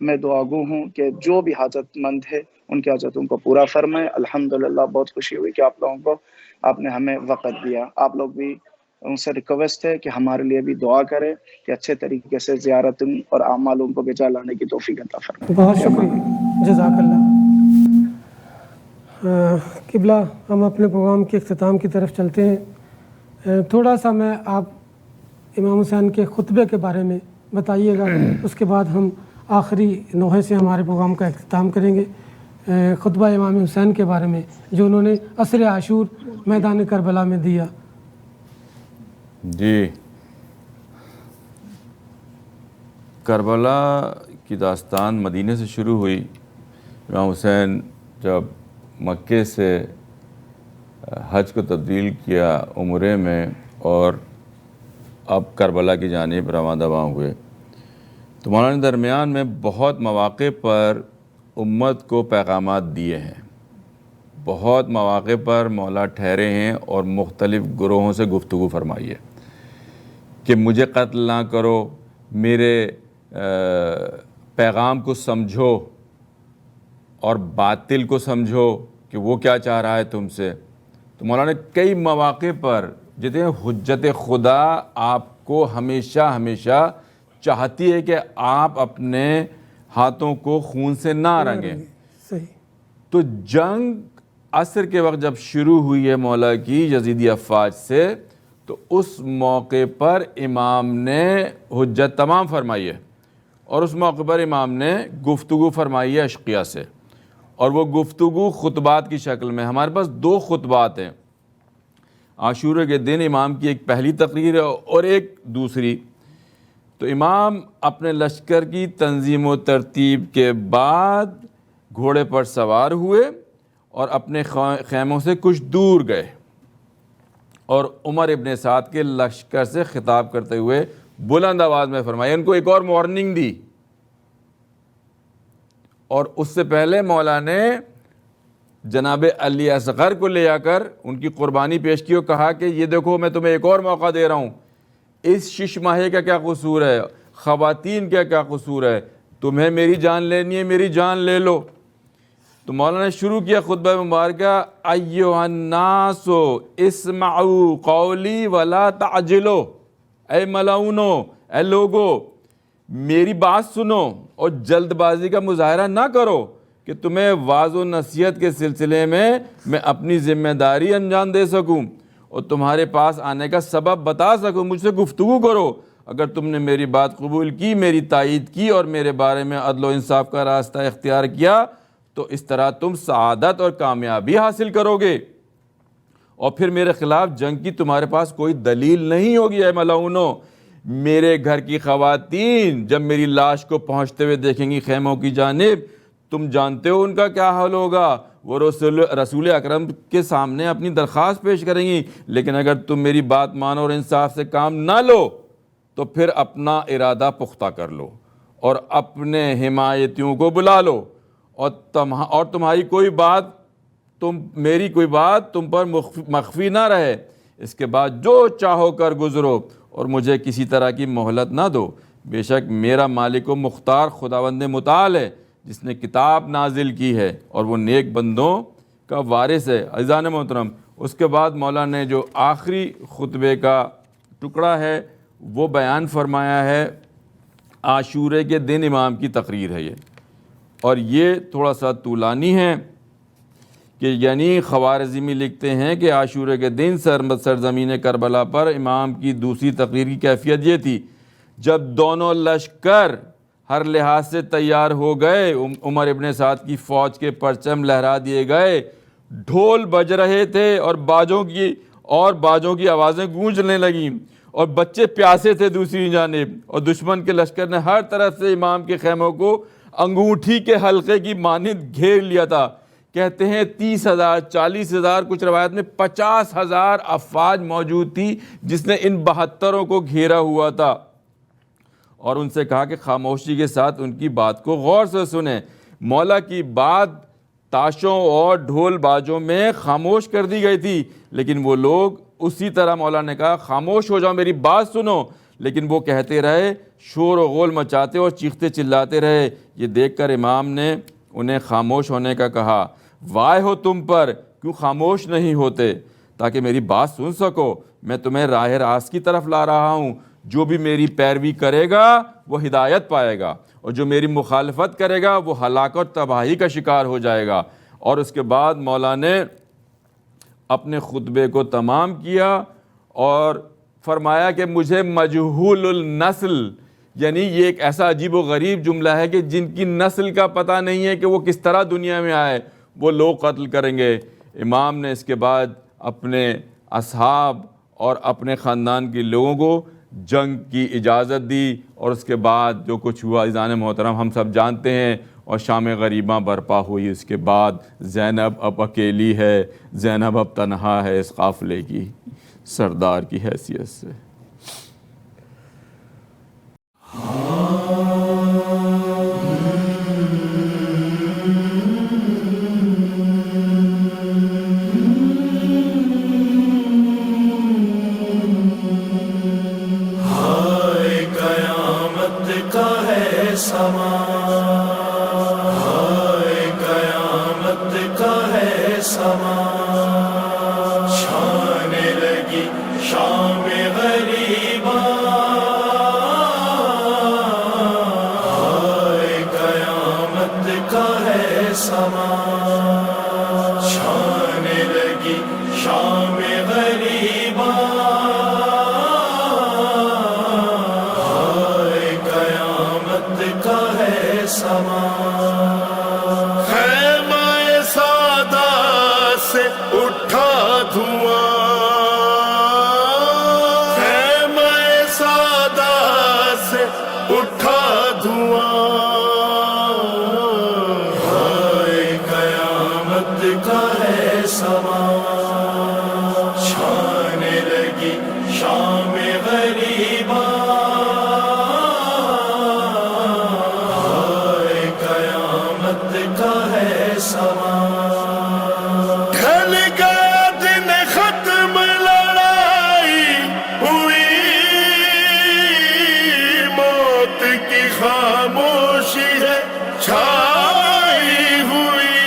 میں دعا گو ہوں کہ جو بھی حاجت مند ہے ان کی حاجتوں کو پورا فرمائے. الحمدللہ بہت خوشی ہوئی کہ آپ لوگوں کو آپ نے ہمیں وقت دیا. آپ لوگ بھی ان سے ریکویسٹ ہے کہ ہمارے لیے بھی دعا کرے کہ اچھے طریقے سے زیارتوں اور اعمالوں کو بجا لانے کی توفیق عطا فرمائے. بہت شکریہ، جزاک اللہ. قبلہ ہم اپنے پروگرام کے اختتام کی طرف چلتے ہیں. تھوڑا سا میں آپ امام حسین کے خطبے کے بارے میں بتائیے گا، اس کے بعد ہم آخری نوحے سے ہمارے پروگرام کا اختتام کریں گے. خطبہ امام حسین کے بارے میں جو انہوں نے عصر عاشور میدان کربلا میں دیا. جی، کربلا کی داستان مدینہ سے شروع ہوئی. امام حسین جب مکے سے حج کو تبدیل کیا عمرے میں اور اب کربلا کی جانب رواں دواں ہوئے، تو مولانا درمیان میں بہت مواقع پر امت کو پیغامات دیے ہیں، بہت مواقع پر مولا ٹھہرے ہیں اور مختلف گروہوں سے گفتگو فرمائی ہے کہ مجھے قتل نہ کرو، میرے پیغام کو سمجھو اور باطل کو سمجھو کہ وہ کیا چاہ رہا ہے تم سے. تو مولانا کئی مواقع پر جتنے حجت خدا آپ کو ہمیشہ چاہتی ہے کہ آپ اپنے ہاتھوں کو خون سے نہ رنگیں. صحیح. تو جنگ عصر کے وقت جب شروع ہوئی ہے مولا کی یزیدی افواج سے، تو اس موقع پر امام نے حجت تمام فرمائی ہے، اور اس موقع پر امام نے گفتگو فرمائی ہے اشقیاء سے، اور وہ گفتگو خطبات کی شکل میں. ہمارے پاس 2 خطبات ہیں. عاشورہ کے دن امام کی ایک پہلی تقریر ہے اور ایک دوسری. تو امام اپنے لشکر کی تنظیم و ترتیب کے بعد گھوڑے پر سوار ہوئے اور اپنے خیموں سے کچھ دور گئے، اور عمر ابن سعد کے لشکر سے خطاب کرتے ہوئے بلند آواز میں فرمایا. ان کو ایک اور وارننگ دی، اور اس سے پہلے مولا نے جناب علی اصغر کو لے آ کر ان کی قربانی پیش کی اور کہا کہ یہ دیکھو میں تمہیں ایک اور موقع دے رہا ہوں، اس 6 ماہے کا کیا قصور ہے، خواتین کا کیا قصور ہے، تمہیں میری جان لینی ہے میری جان لے لو. تو مولانا نے شروع کیا خطبہ مبارکہ، ایھا الناس اسمعوا قولی ولا تعجلوا، اے ملاؤنو، اے لوگو میری بات سنو اور جلد بازی کا مظاہرہ نہ کرو کہ تمہیں واعظ و نصیحت کے سلسلے میں اپنی ذمہ داری انجام دے سکوں اور تمہارے پاس آنے کا سبب بتا سکوں. مجھ سے گفتگو کرو. اگر تم نے میری بات قبول کی، میری تائید کی اور میرے بارے میں عدل و انصاف کا راستہ اختیار کیا، تو اس طرح تم سعادت اور کامیابی حاصل کرو گے، اور پھر میرے خلاف جنگ کی تمہارے پاس کوئی دلیل نہیں ہوگی. اے ملاؤنو، میرے گھر کی خواتین جب میری لاش کو پہنچتے ہوئے دیکھیں گی خیموں کی جانب، تم جانتے ہو ان کا کیا حال ہوگا. وہ رسول اکرم کے سامنے اپنی درخواست پیش کریں گی، لیکن اگر تم میری بات مانو اور انصاف سے کام نہ لو تو پھر اپنا ارادہ پختہ کر لو اور اپنے حمایتیوں کو بلا لو، اور تمہاری کوئی بات میری کوئی بات تم پر مخفی نہ رہے. اس کے بعد جو چاہو کر گزرو اور مجھے کسی طرح کی مہلت نہ دو۔ بے شک میرا مالک و مختار خداوند متعال ہے جس نے کتاب نازل کی ہے اور وہ نیک بندوں کا وارث ہے۔ عزیزان محترم، اس کے بعد مولا نے جو آخری خطبے کا ٹکڑا ہے وہ بیان فرمایا ہے۔ عاشورے کے دن امام کی تقریر ہے یہ، اور یہ تھوڑا سا طولانی ہے کہ یعنی خوارزمی لکھتے ہیں کہ عاشورے کے دن سرزمین کربلا پر امام کی دوسری تقریر کی کیفیت یہ تھی، جب دونوں لشکر ہر لحاظ سے تیار ہو گئے، عمر ابن سعد کی فوج کے پرچم لہرا دیے گئے، ڈھول بج رہے تھے اور باجوں کی آوازیں گونجنے لگیں، اور بچے پیاسے تھے دوسری جانب، اور دشمن کے لشکر نے ہر طرف سے امام کے خیموں کو انگوٹھی کے حلقے کی مانند گھیر لیا تھا۔ کہتے ہیں 30,000 40,000 کچھ روایت میں 50,000 افواج موجود تھی جس نے ان 72 کو گھیرا ہوا تھا، اور ان سے کہا کہ خاموشی کے ساتھ ان کی بات کو غور سے سنیں۔ مولا کی بات تاشوں اور ڈھول باجوں میں خاموش کر دی گئی تھی، لیکن وہ لوگ اسی طرح مولا نے کہا خاموش ہو جاؤ، میری بات سنو، لیکن وہ کہتے رہے، شور و غول مچاتے اور چیختے چلاتے رہے۔ یہ دیکھ کر امام نے انہیں خاموش ہونے کا کہا۔ وائے ہو تم پر، کیوں خاموش نہیں ہوتے تاکہ میری بات سن سکو؟ میں تمہیں راہ راست کی طرف لا رہا ہوں، جو بھی میری پیروی کرے گا وہ ہدایت پائے گا، اور جو میری مخالفت کرے گا وہ ہلاک اور تباہی کا شکار ہو جائے گا۔ اور اس کے بعد مولا نے اپنے خطبے کو تمام کیا اور فرمایا کہ مجھے مجہول النسل، یعنی یہ ایک ایسا عجیب و غریب جملہ ہے کہ جن کی نسل کا پتہ نہیں ہے کہ وہ کس طرح دنیا میں آئے، وہ لوگ قتل کریں گے۔ امام نے اس کے بعد اپنے اصحاب اور اپنے خاندان کے لوگوں کو جنگ کی اجازت دی، اور اس کے بعد جو کچھ ہوا عزیزان محترم ہم سب جانتے ہیں، اور شام غریباں برپا ہوئی۔ اس کے بعد زینب اب اکیلی ہے، زینب اب تنہا ہے اس قافلے کی سردار کی حیثیت سے۔ ہائے قیامت کا ہے سما، ہائے قیامت کا ہے سما، چھانے لگی شام غریباں، ہائے قیامت کا ہے سما، چھانے لگی شام غریباں، ہائے قیامت کا ہے سما۔ خیمہ سادہ سے اٹھا دھواں، خیمہ سادہ سے اٹھا دھواں، ہائے قیامت کا ہے سما، چھانے لگی شام غریباں، ہائے قیامت کا ہے سما۔ ڈھل گیا دن ختم لڑائی ہوئی، موت کی خاموشی ہے چھائی ہوئی،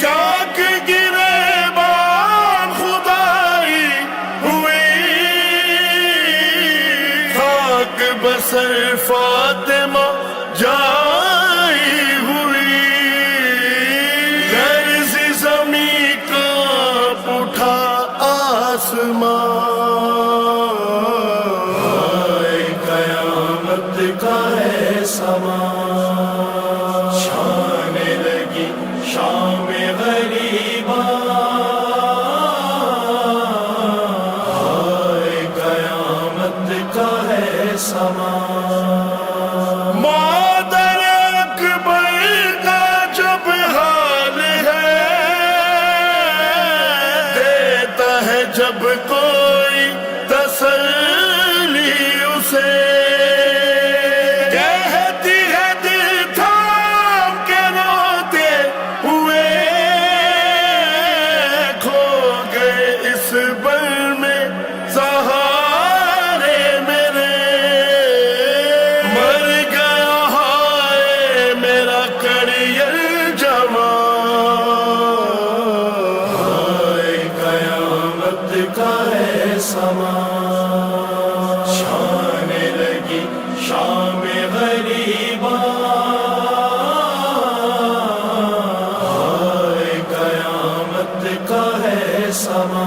چاک گرے بان خدائی ہوئی، خاک بسر فاطمہ جائی ہوئی، لرز زمیں کانپ اٹھا آسمان، ہائے قیامت کا ہے سما، چھانے لگی شام غریباں، ہائے قیامت کا ہے سما۔ مادر اکبر کا جب حال ہے، دیتا ہے جب کوئی تسلی اسے، کہتی ہے دل تھام کے روتے ہوئے، کھو گئے اس ہے سما چھانے لگی شام غریبا ہائے قیامت کا ہے سما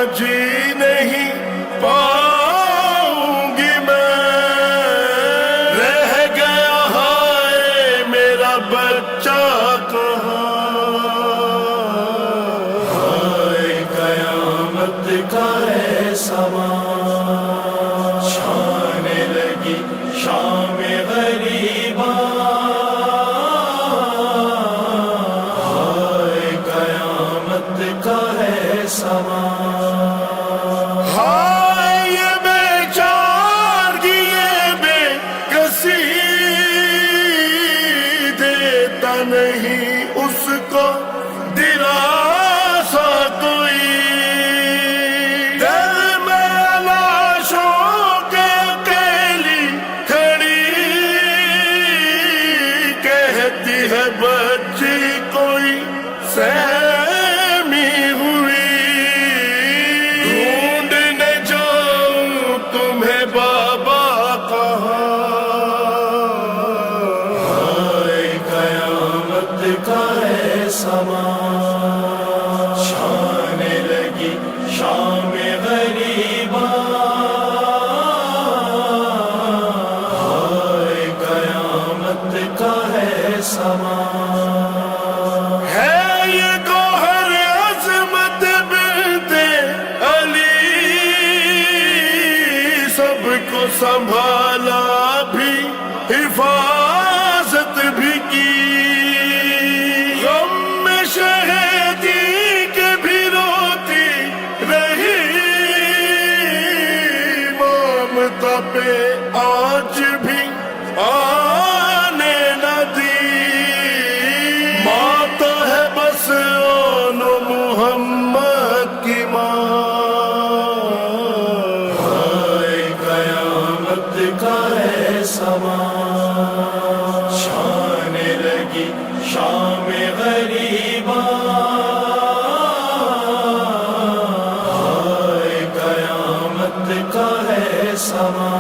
جی نہیں پاؤں گی میں رہ گیا ہے میرا بچہ کہاں ہائے قیامت کا ہے سما چھانے لگی شام غریبا ہائے قیامت کا ہے سما نہیں اس کو دلاسا کوئی دل میں لاشوں کے اکیلی کھڑی کہتی ہے بچی کوئی سہمی ہوئی ڈھونڈنے جاؤں تمہیں بابا کہاں کا ہے سما چھانے لگی شام غریبا ہائے قیامت کا ہے سما ہے یہ گوہر عظمت بنت علی سب کو سنبھالا بھی حفاظت بھی کی شہیدی کے بھی روتی رہی مامتا پہ آج بھی آنے نہ دی ماں تو ہے بس اون محمد کی ماں ہائے قیامت کا ہے سما چھانے لگی شام غریبا ہائے قیامت کا ہے سما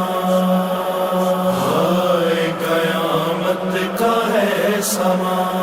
ہائے قیامت کا ہے سما